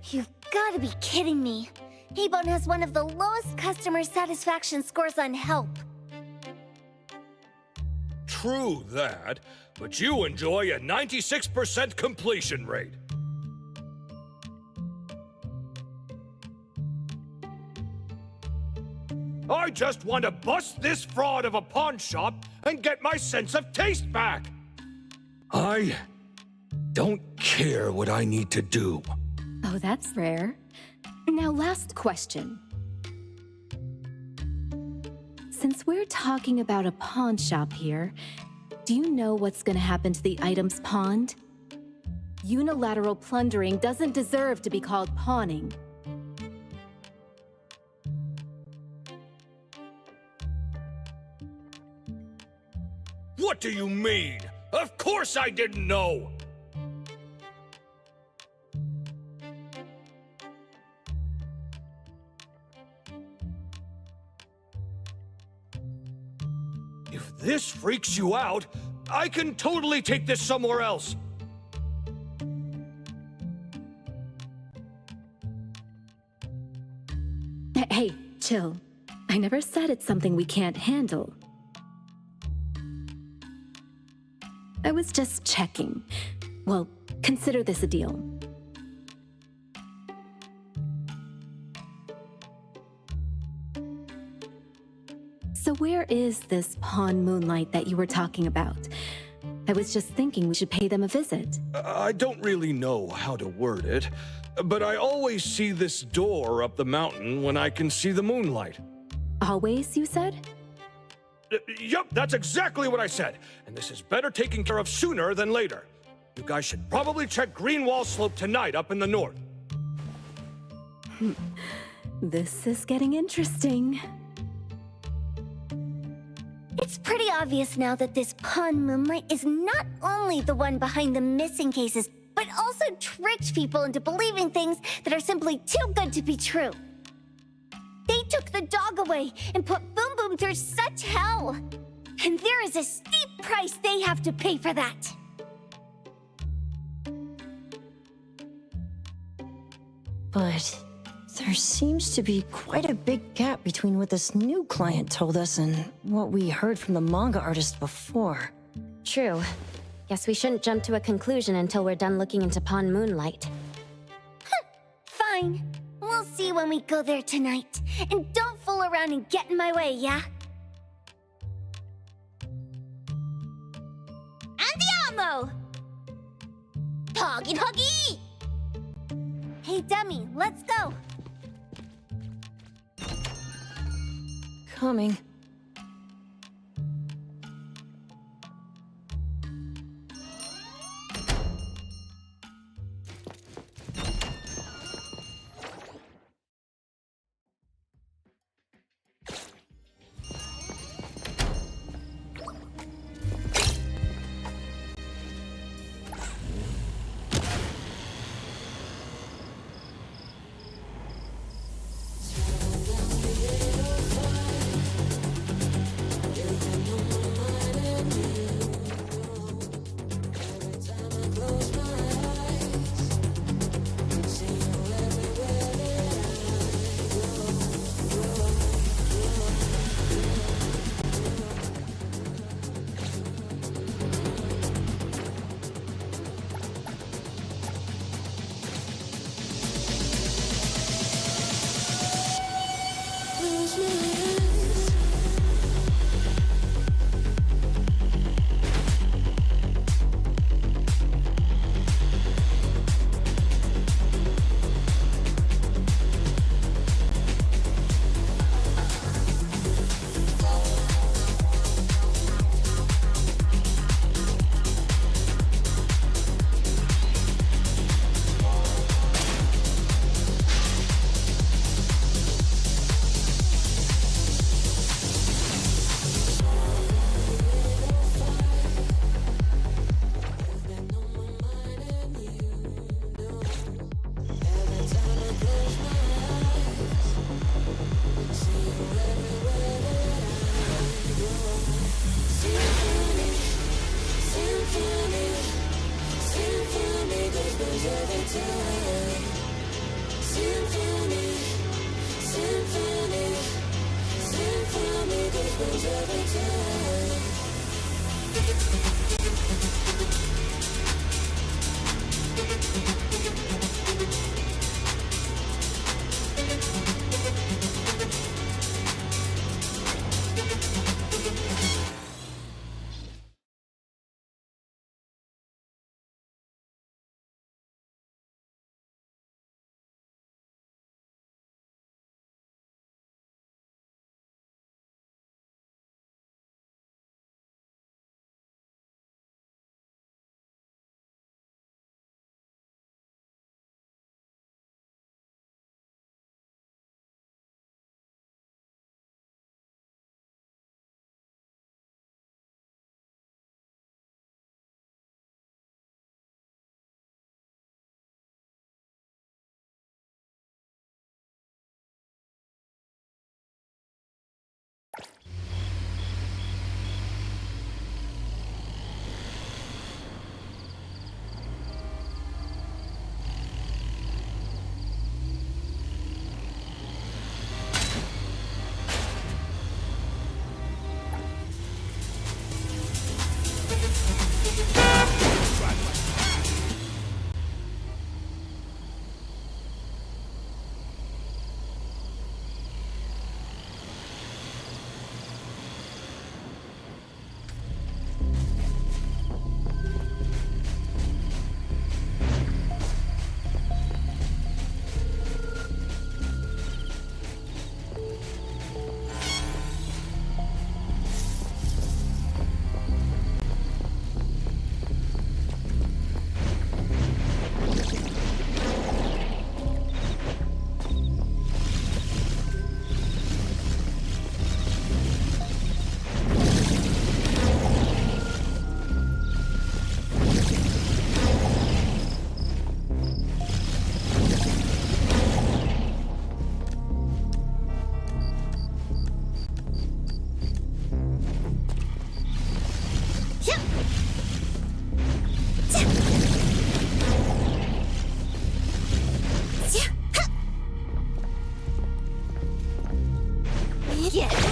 you've got to be kidding me. Ebon has one of the lowest customer satisfaction scores on Help. True that, but you enjoy a 96% completion rate. I just want to bust this fraud of a pawn shop and get my sense of taste back. I don't care what I need to do. Oh, that's rare. Now, last question. Since we're talking about a pawn shop here, do you know what's gonna happen to the items pawned? Unilateral plundering doesn't deserve to be called pawning. What do you mean? Of course I didn't know! If this freaks you out, I can totally take this somewhere else. Hey, chill. I never said it's something we can't handle. I was just checking. Well, consider this a deal. So where is this Pawn Moonlight that you were talking about? I was just thinking we should pay them a visit. I don't really know how to word it, but I always see this door up the mountain when I can see the moonlight. Always, you said? Yup, that's exactly what I said. And this is better taken care of sooner than later. You guys should probably check Greenwall Slope tonight up in the north. This is getting interesting. It's pretty obvious now that this pawn Moonlight is not only the one behind the missing cases, but also tricked people into believing things that are simply too good to be true. They took the dog away and put Boom Boom through such hell. And there is a steep price they have to pay for that. But there seems to be quite a big gap between what this new client told us and what we heard from the manga artist before. True. Guess we shouldn't jump to a conclusion until we're done looking into Pawn Moonlight. Fine. We'll see when we go there tonight. And don't fool around and get in my way, yeah? Andiamo! Toggy Toggy! Hey, Dummy, let's go. Coming.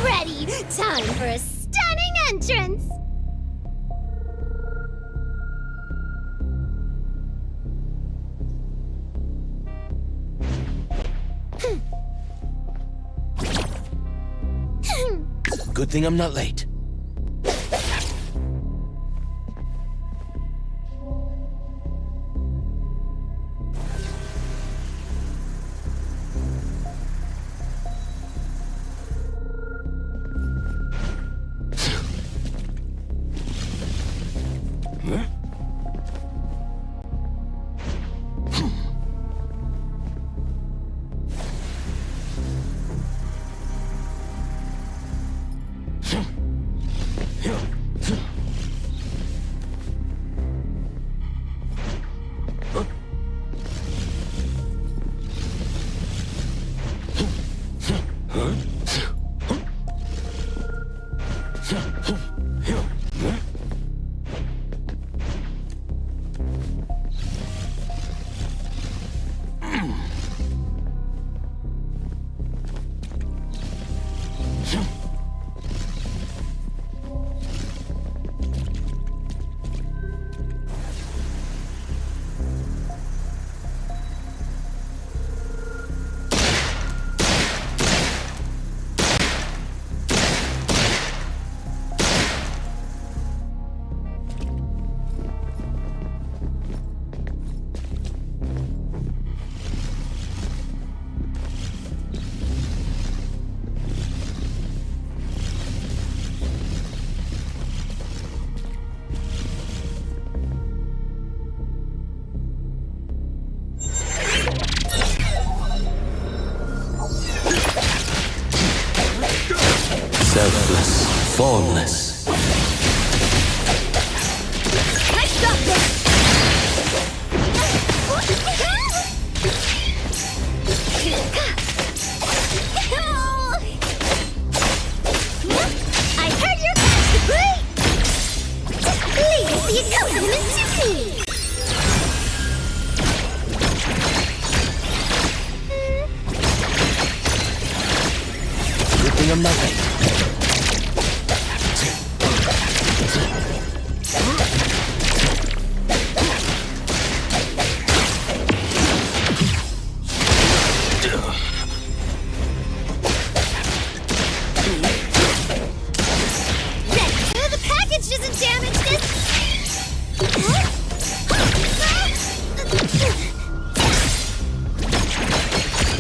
ready! Time for a stunning entrance! Good thing I'm not late. Selfless, formless. I stop this! I heard your catch the break! Leave the accompaniment to me! Good thing I'm not late.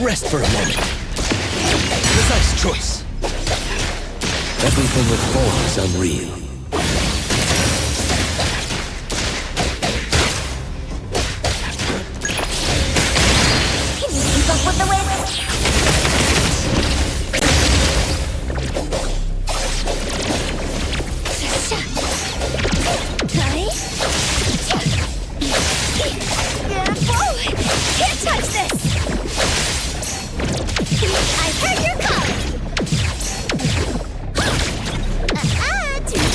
Rest for a moment. Precise choice. Everything with form is unreal. Can you keep up with the wind? Whoa! Can't touch this! I heard your call! Too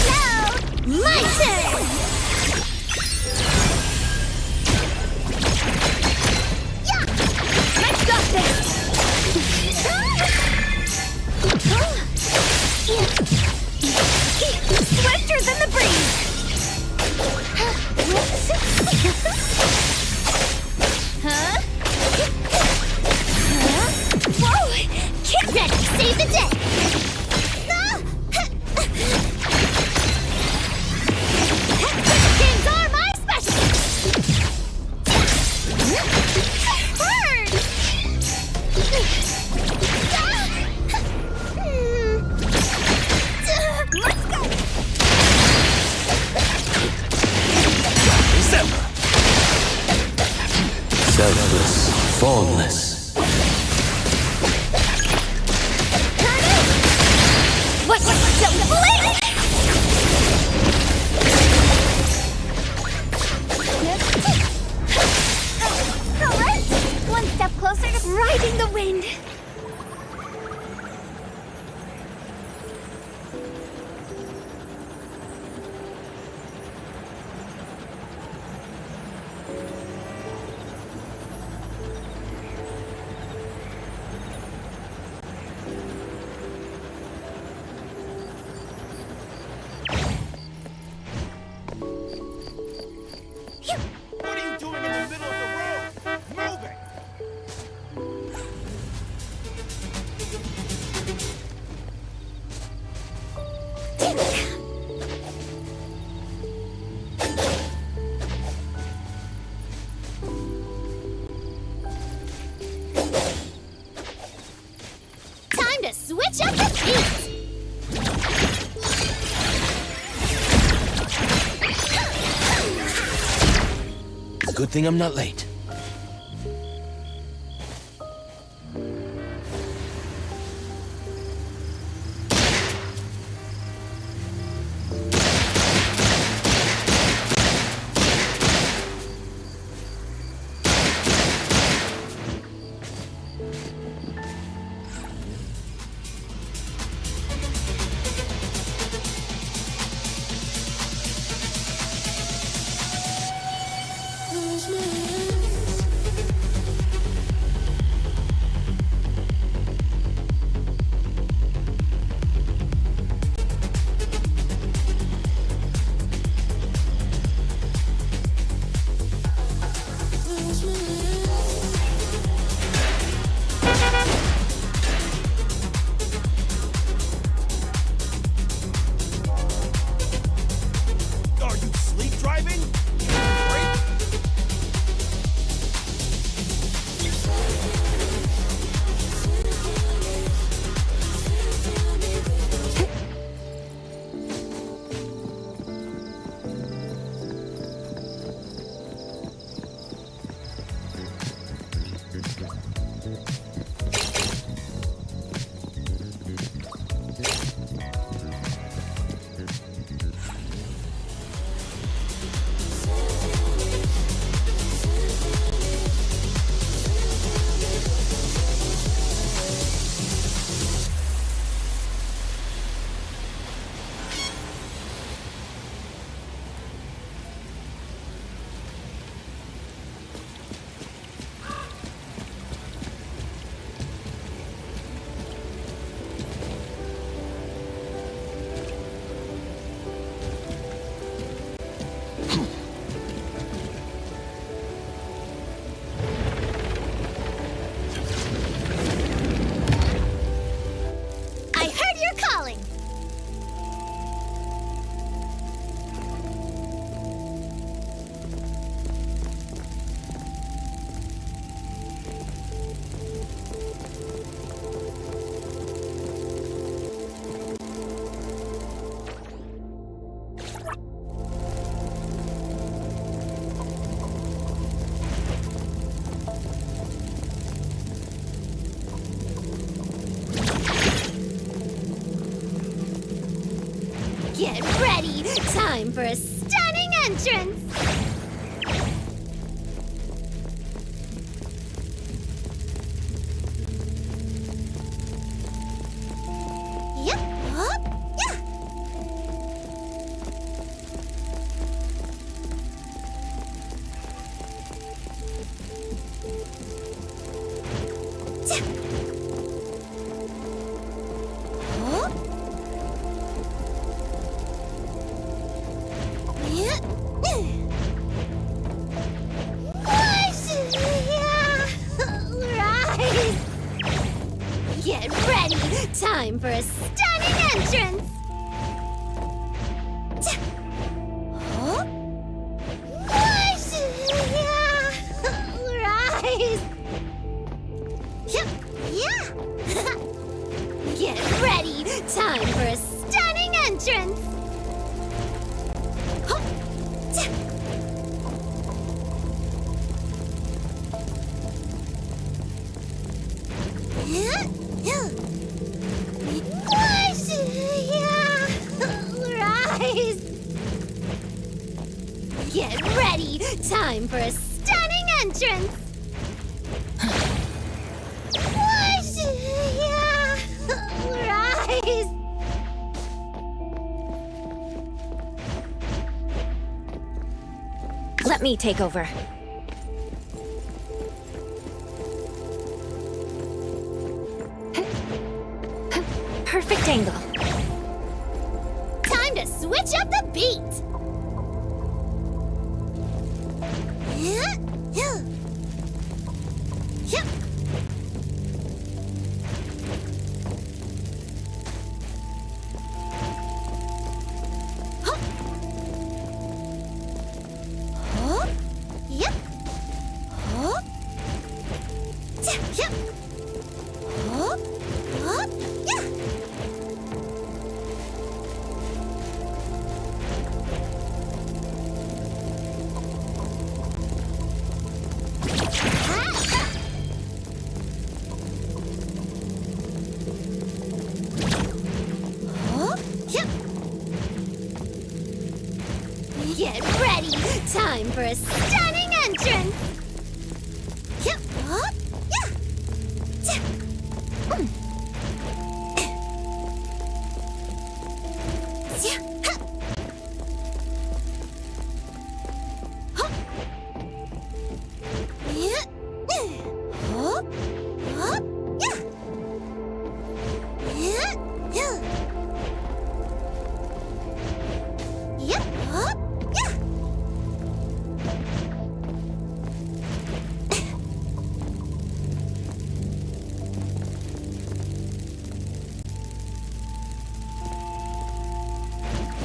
Good thing I'm not late. Get ready! Time for a stunning entrance! Yep, hop, yeah! Hop. Yeah. Rise! Get ready! Time for a stunning entrance! Huh? Rise! Yep, yeah! Get ready! Time for a stunning entrance! Rise! Get ready! Time for a stunning entrance! Rise! Let me take over. Perfect angle. Time to switch up the beat! Yeah. Get ready! Time for a stunning entrance! Yep.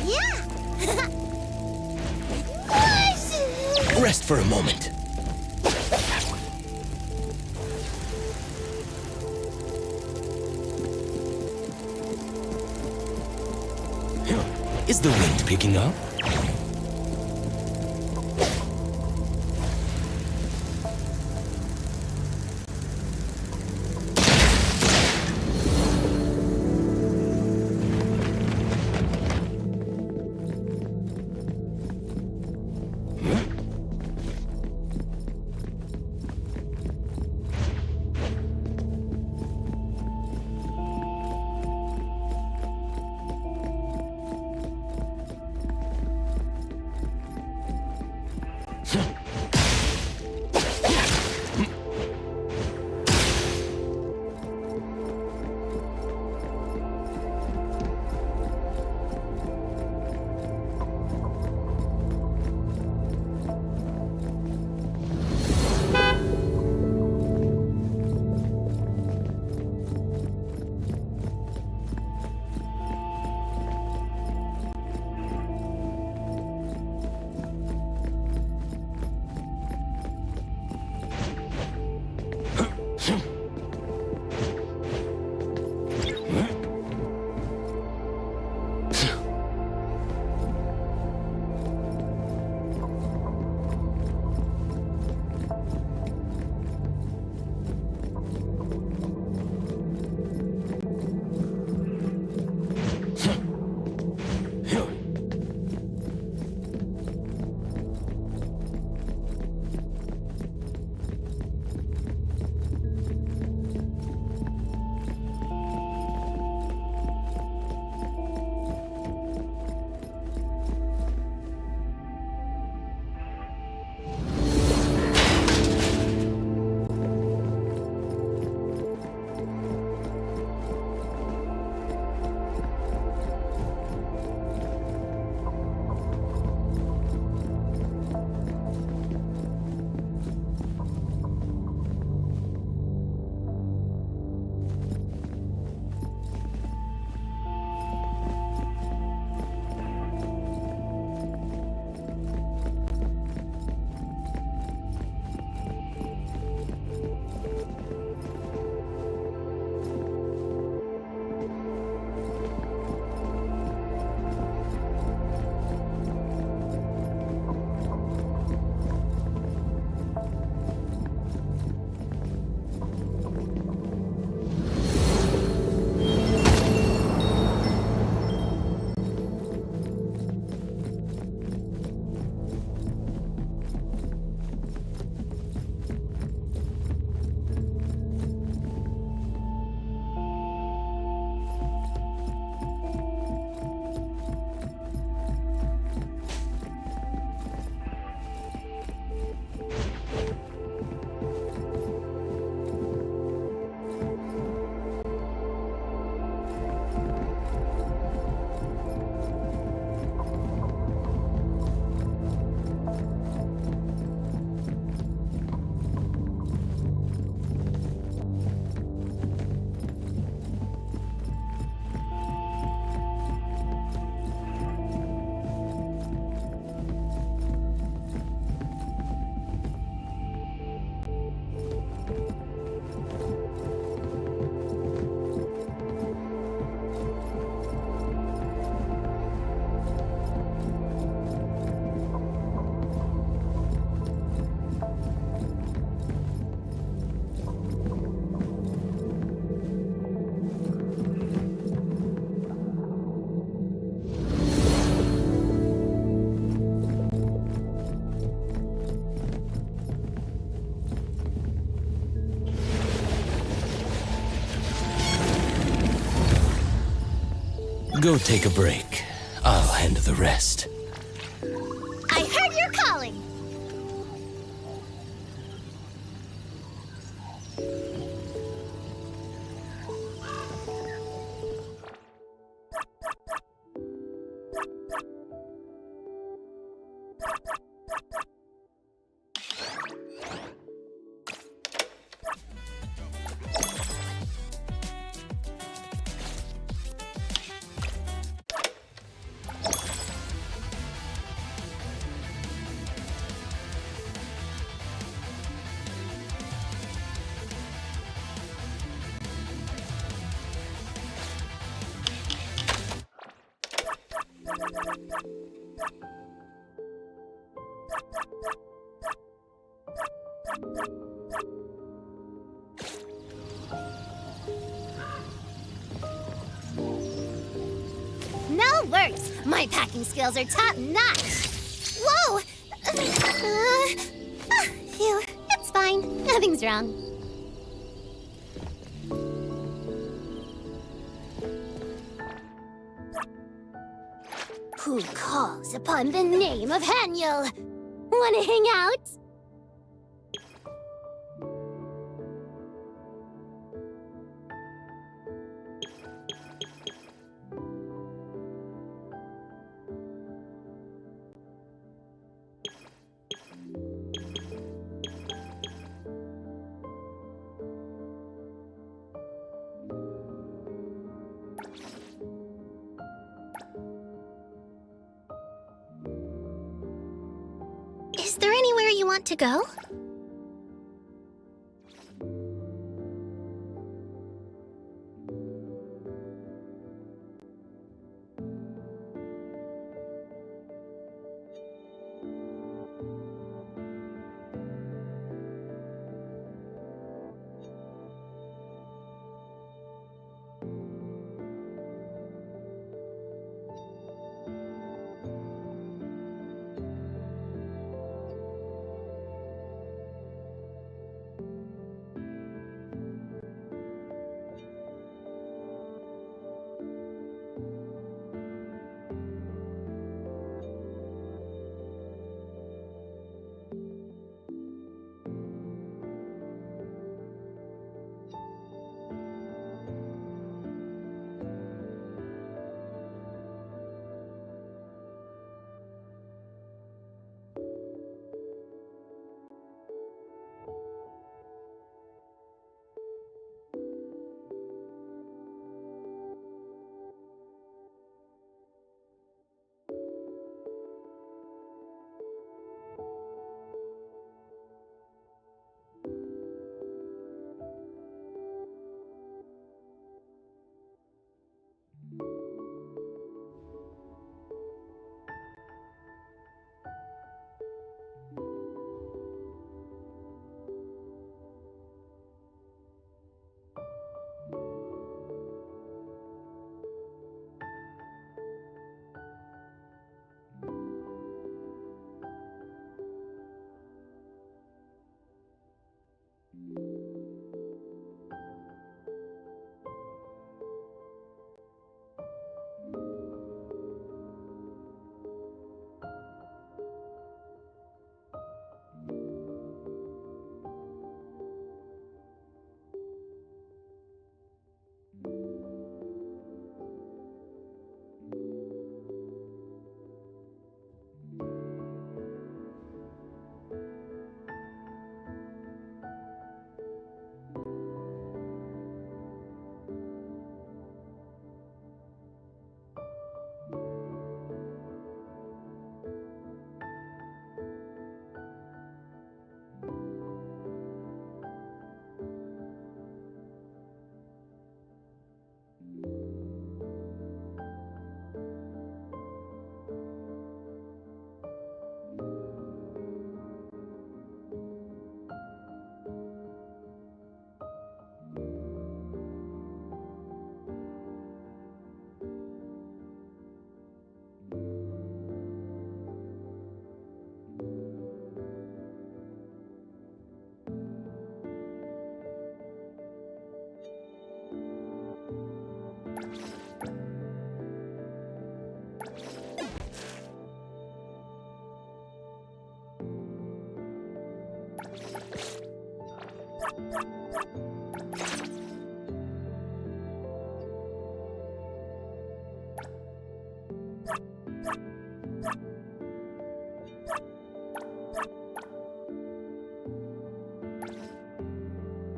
Yeah. Rest for a moment. Is the wind picking up? Go take a break. I'll handle the rest. I heard you're calling! No worries. My packing skills are top-notch. Whoa! Phew, it's fine. Nothing's wrong. Who calls upon the name of Haniel? Wanna hang out? Is there anywhere you want to go?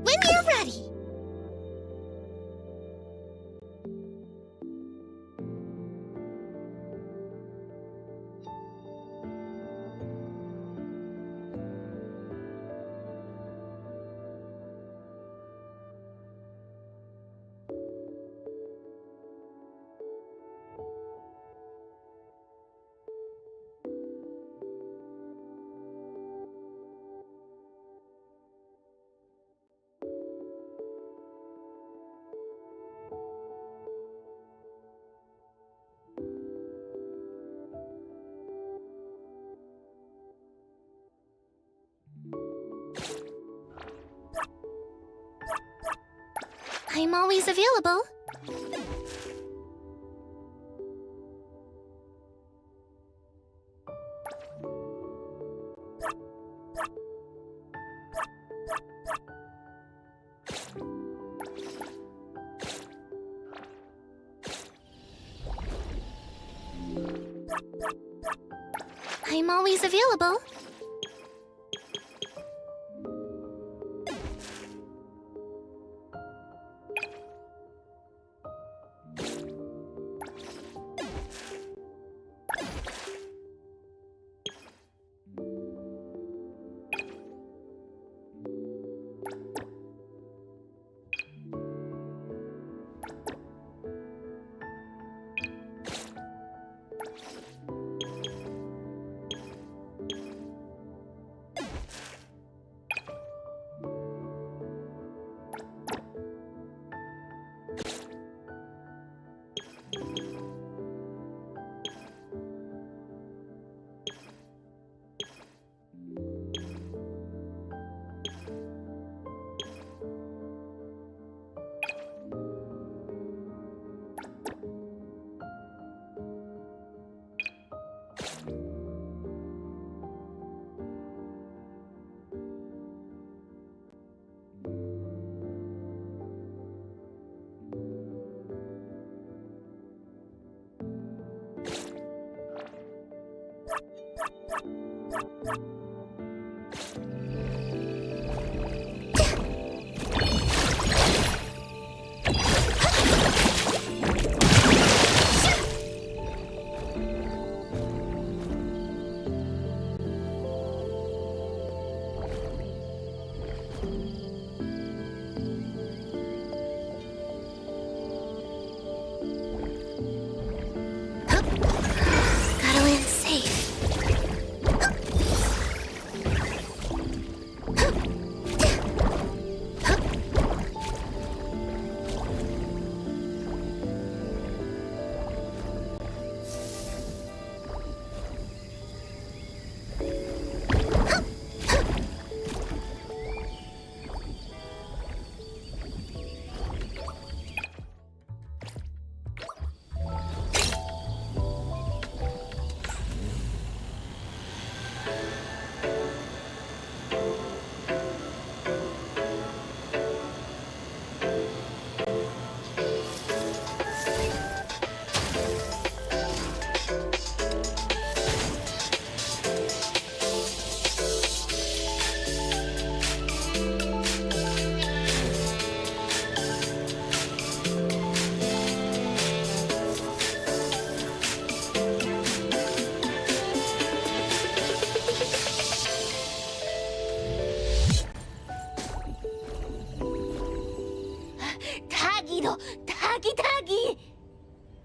When you're ready. I'm always available. I'm always available.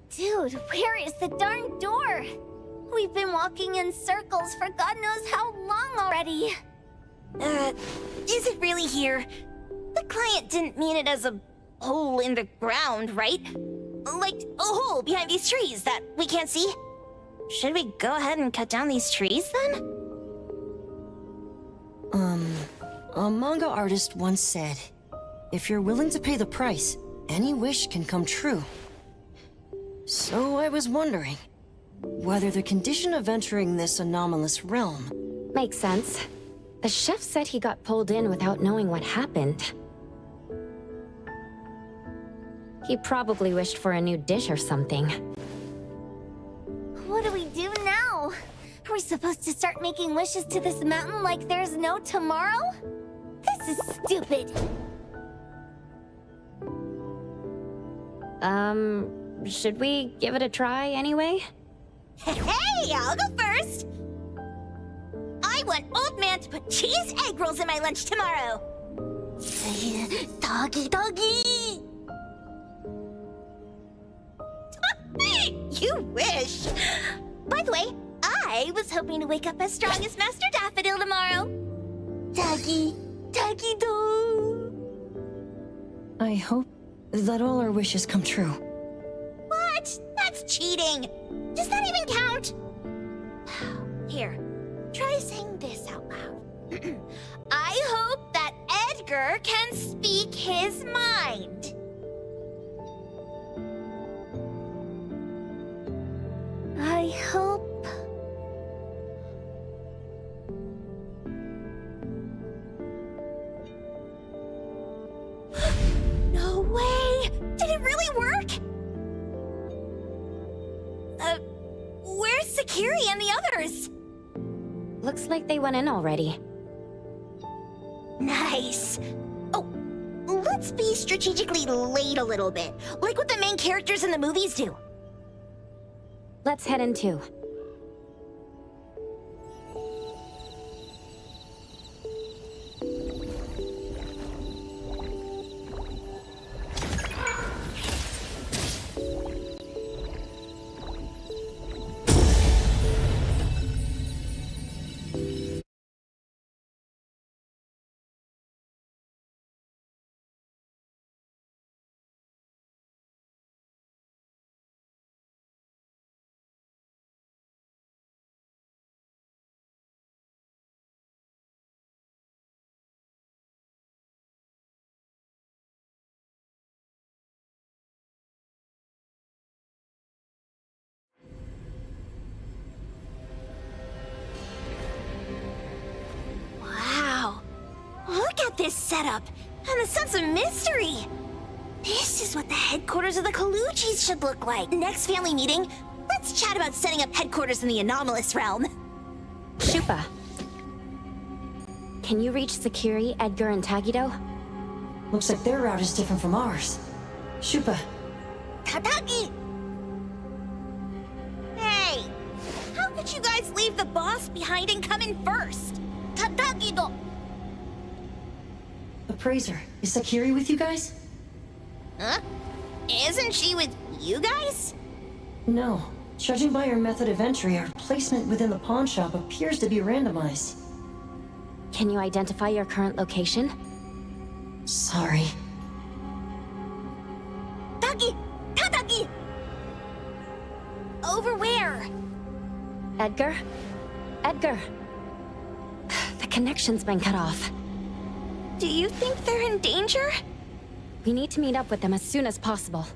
Dude, where is the darn door? We've been walking in circles for God knows how long already. Is it really here? The client didn't mean it as a hole in the ground, right? Like a hole behind these trees that we can't see? Should we go ahead and cut down these trees then? A manga artist once said, if you're willing to pay the price, any wish can come true. So I was wondering whether the condition of entering this anomalous realm... Makes sense. The chef said he got pulled in without knowing what happened. He probably wished for a new dish or something. What do we do now? Are we supposed to start making wishes to this mountain like there's no tomorrow? This is stupid. Should we give it a try anyway? Hey, I'll go first! I want Old Man to put cheese egg rolls in my lunch tomorrow! Doggy, doggy! You wish! By the way, I was hoping to wake up as strong as Master Daffodil tomorrow. Doggy, doggy doo! I hope that all our wishes come true. What? That's cheating! Does that even count? Here, try saying this out loud. I hope that Edgar can speak his mind. I hope... No way! Did it really work? Where's Sakiri and the others? Looks like they went in already. Nice. Oh, let's be strategically late a little bit, like what the main characters in the movies do. Let's head in too. Look at this setup, and the sense of mystery! This is what the headquarters of the Colucci's should look like. Next family meeting, let's chat about setting up headquarters in the anomalous realm. Shupa. Can you reach Sakiri, Edgar, and Tagido? Looks like their route is different from ours. Shupa. Tatagi! Hey! How could you guys leave the boss behind and come in first? Tatagi-do! Appraiser, is Sakiri with you guys? Huh? Isn't she with you guys? No. Judging by her method of entry, our placement within the pawn shop appears to be randomized. Can you identify your current location? Sorry. Tagi! Tatagi! Over where? Edgar? Edgar! The connection's been cut off. Do you think they're in danger? We need to meet up with them as soon as possible.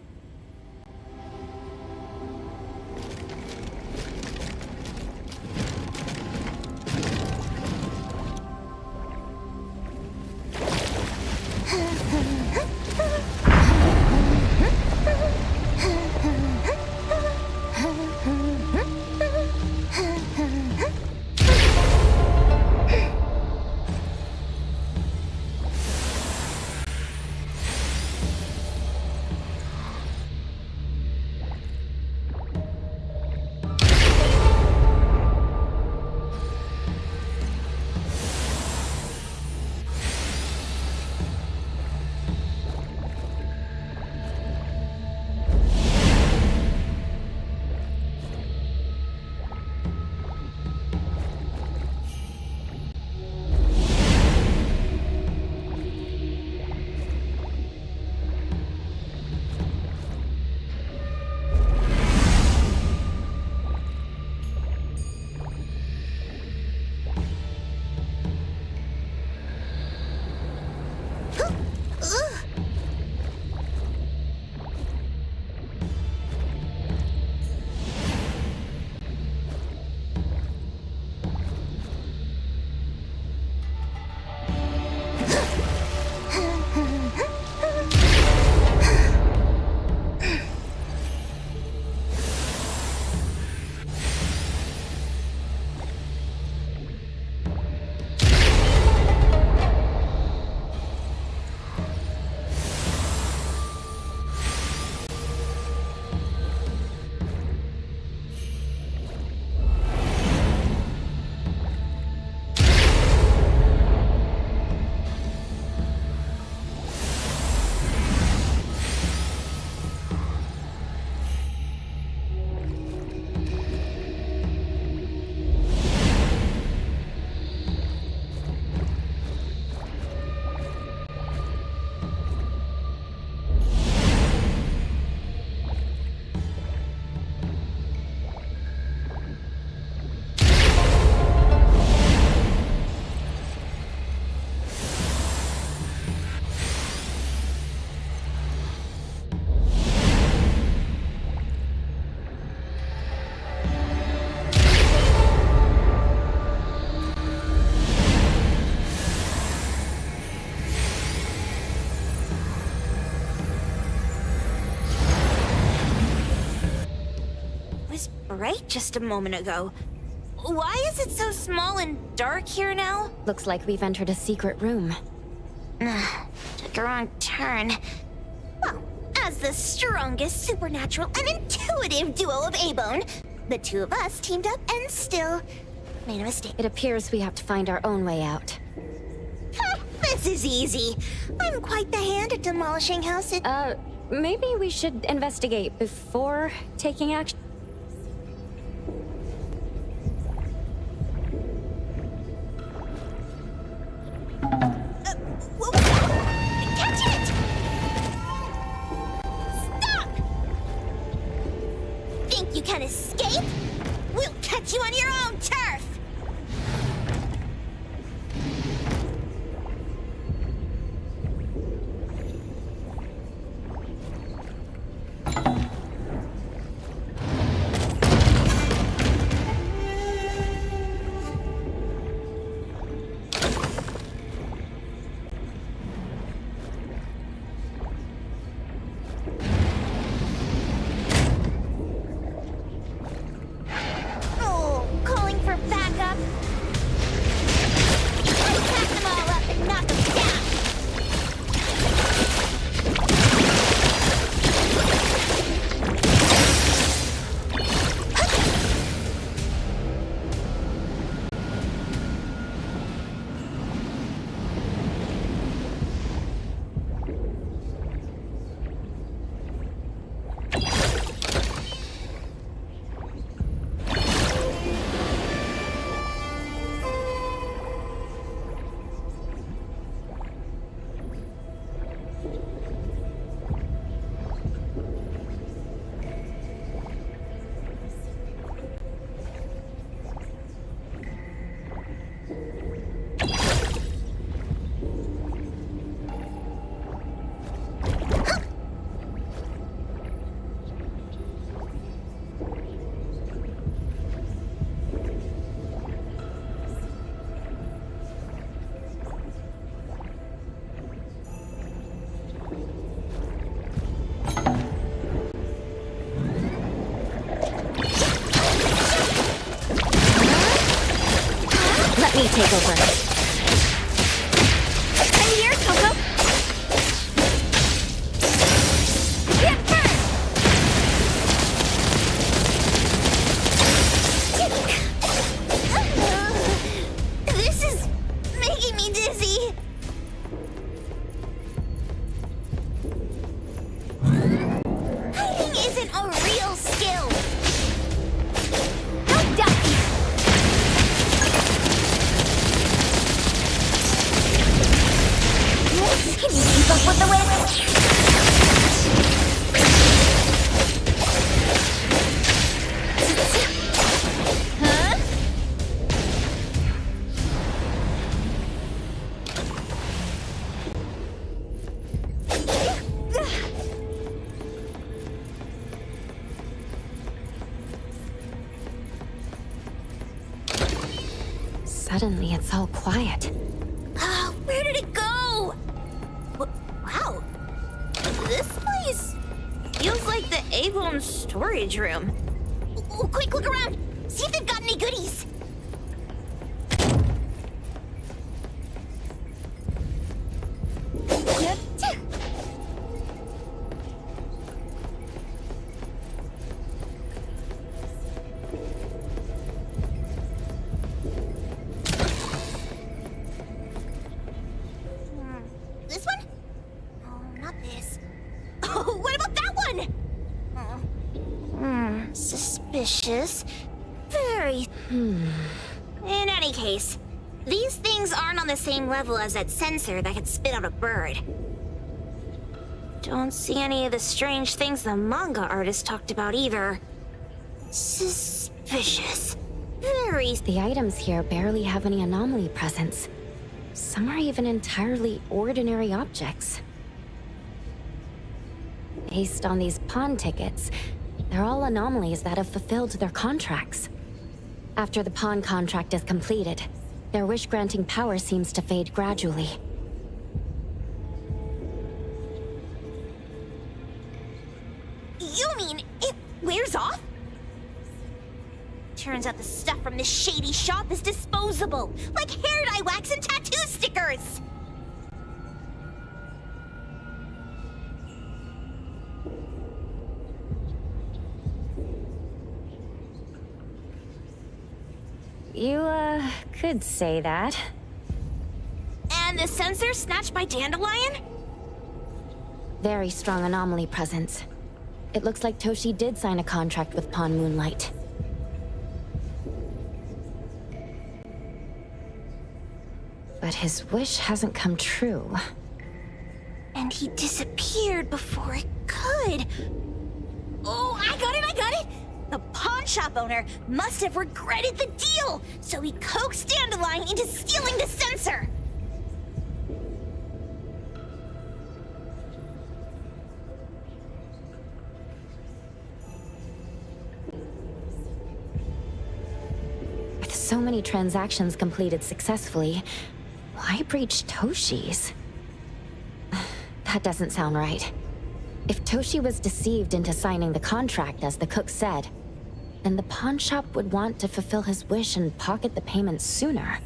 Right just a moment ago. Why is it so small and dark here now? Looks like we've entered a secret room. Took a wrong turn. Well, as the strongest supernatural and intuitive duo of A-Bone, the two of us teamed up and still made a mistake. It appears we have to find our own way out. This is easy. I'm quite the hand at demolishing houses. Maybe we should investigate before taking action. Catch it! Stop! Think you can escape? We'll catch you on your own turf! Let me take over. I'm here, Coco. Get first! This is making me dizzy. Hiding isn't a real skill. Don't duck. Can you keep up with the wind? Huh? Suddenly, it's all quiet. Where did it go? Wow. This place feels like the A-Bone storage room. Quick, look around. See if they've got any goodies. This one? Oh, not this. Oh, what about that one? Suspicious. Suspicious. Very... In any case, these things aren't on the same level as that sensor that could spit out a bird. Don't see any of the strange things the manga artist talked about either. Suspicious. Very... The items here barely have any anomaly presence. Some are even entirely ordinary objects. Based on these pawn tickets, they're all anomalies that have fulfilled their contracts. After the pawn contract is completed, their wish-granting power seems to fade gradually. You mean it wears off? Turns out the stuff from this shady shop is disposable, like hair dye wax and tattoo stickers! You, could say that. And the sensor snatched by Dandelion? Very strong anomaly presence. It looks like Toshi did sign a contract with Pawn Moonlight. But his wish hasn't come true. And he disappeared before it could. Oh, I got it! The pawn shop owner must have regretted the deal, so he coaxed Dandelion into stealing the sensor. With so many transactions completed successfully, why breach Toshi's? That doesn't sound right. If Toshi was deceived into signing the contract as the cook said, then the pawn shop would want to fulfill his wish and pocket the payment sooner.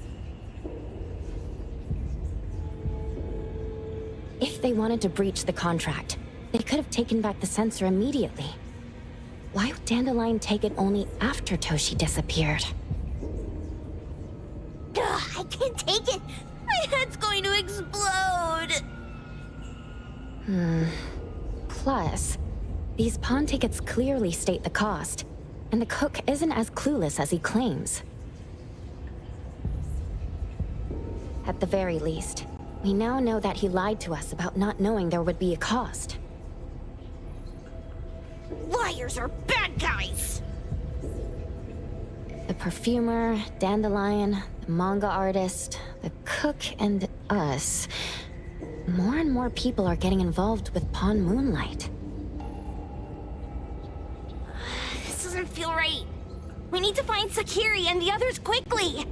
If they wanted to breach the contract, they could have taken back the sensor immediately. Why would Dandelion take it only after Toshi disappeared? Ugh, I can't take it! My head's going to explode! Plus, these pawn tickets clearly state the cost, and the cook isn't as clueless as he claims. At the very least, we now know that he lied to us about not knowing there would be a cost. Liars are bad guys! The perfumer, Dandelion, the manga artist, the cook, and us. More and more people are getting involved with Pawn Moonlight. This doesn't feel right. We need to find Sakiri and the others quickly!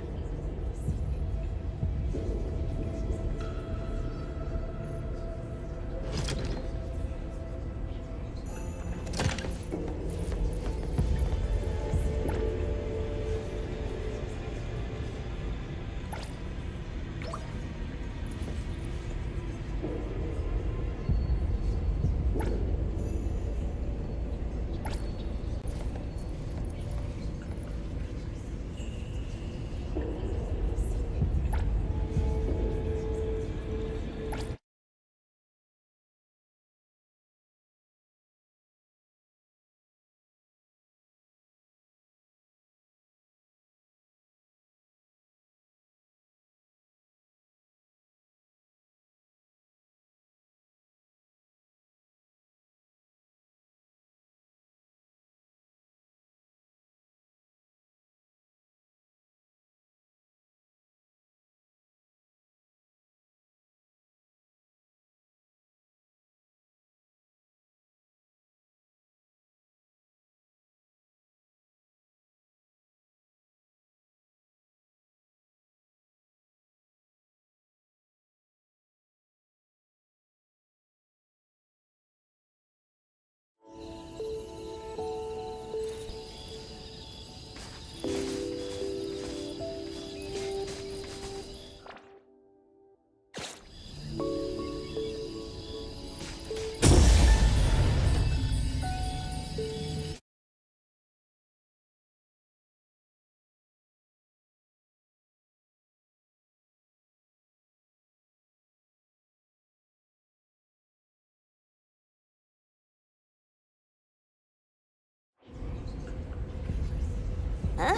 Huh?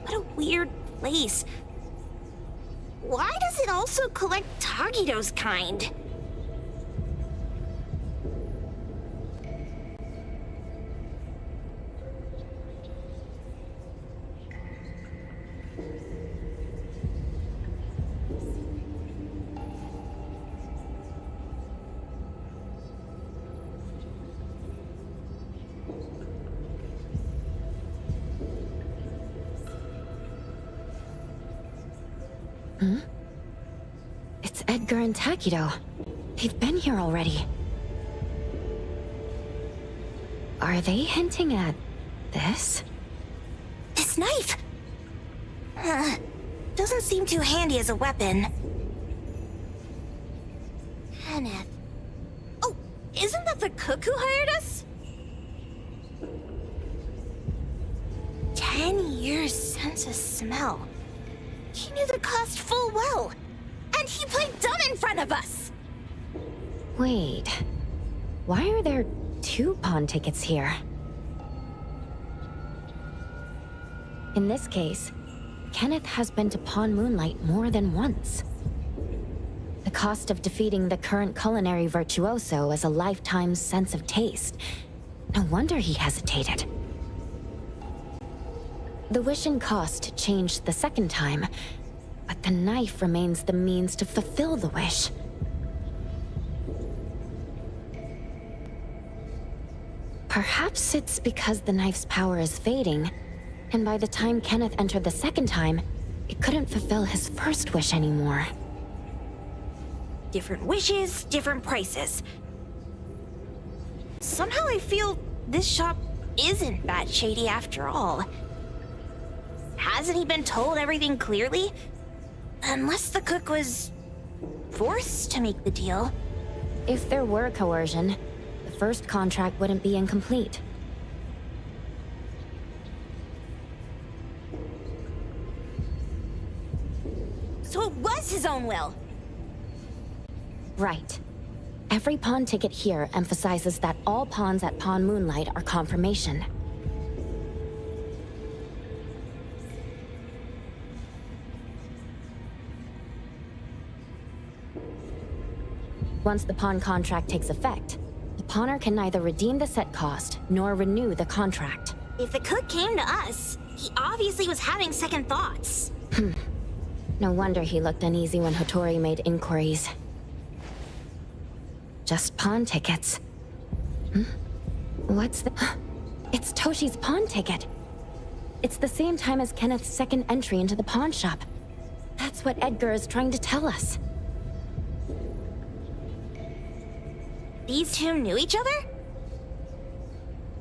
What a weird place. Why does it also collect Tagido's kind? Hmm? It's Edgar and Takido. They've been here already. Are they hinting at this? This knife! Doesn't seem too handy as a weapon. Kenneth. Oh, isn't that the cook who hired us? 10 years sense of smell. He knew the cost full well. And he played dumb in front of us! Wait. Why are there 2 pawn tickets here? In this case, Kenneth has been to Pawn Moonlight more than once. The cost of defeating the current culinary virtuoso is a lifetime sense of taste. No wonder he hesitated. The wish and cost changed the second time, but the knife remains the means to fulfill the wish. Perhaps it's because the knife's power is fading, and by the time Kenneth entered the second time, it couldn't fulfill his first wish anymore. Different wishes, different prices. Somehow I feel this shop isn't that shady after all. Hasn't he been told everything clearly? Unless the cook was forced to make the deal. If there were coercion, the first contract wouldn't be incomplete. So it was his own will. Right. Every pawn ticket here emphasizes that all pawns at Pawn Moonlight are confirmation. Once the pawn contract takes effect, the pawner can neither redeem the set cost nor renew the contract. If the cook came to us, he obviously was having second thoughts. No wonder he looked uneasy when Hattori made inquiries. Just pawn tickets. What's the... It's Toshi's pawn ticket. It's the same time as Kenneth's second entry into the pawn shop. That's what Edgar is trying to tell us. These two knew each other?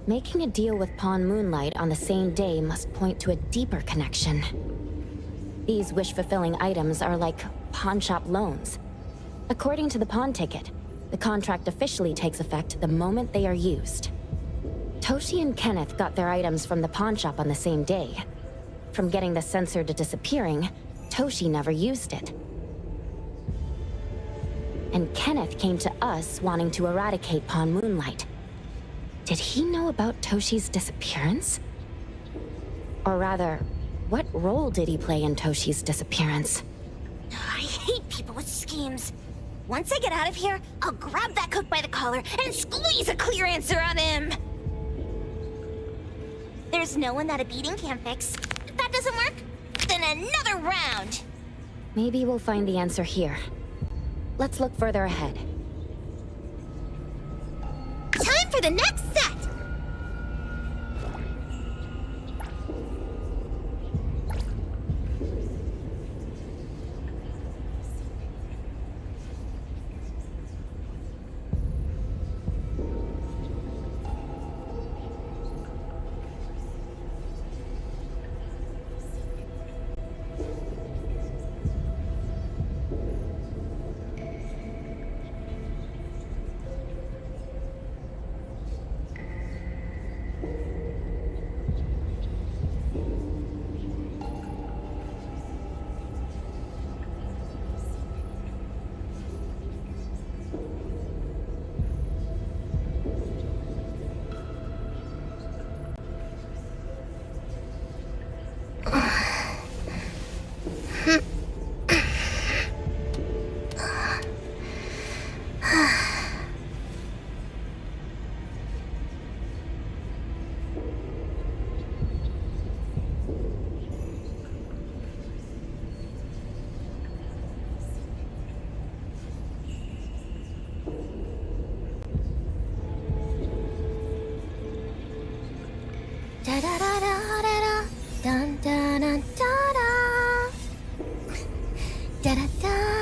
Making a deal with Pawn Moonlight on the same day must point to a deeper connection. These wish-fulfilling items are like pawn shop loans. According to the pawn ticket, the contract officially takes effect the moment they are used. Toshi and Kenneth got their items from the pawn shop on the same day. From getting the sensor to disappearing, Toshi never used it. And Kenneth came to us wanting to eradicate Pawn Moonlight. Did he know about Toshi's disappearance? Or rather, what role did he play in Toshi's disappearance? I hate people with schemes. Once I get out of here, I'll grab that cook by the collar and squeeze a clear answer out of him! There's no one that a beating can't fix. If that doesn't work, then another round! Maybe we'll find the answer here. Let's look further ahead. Time for the next set! Dun dun dun da da. Da da da.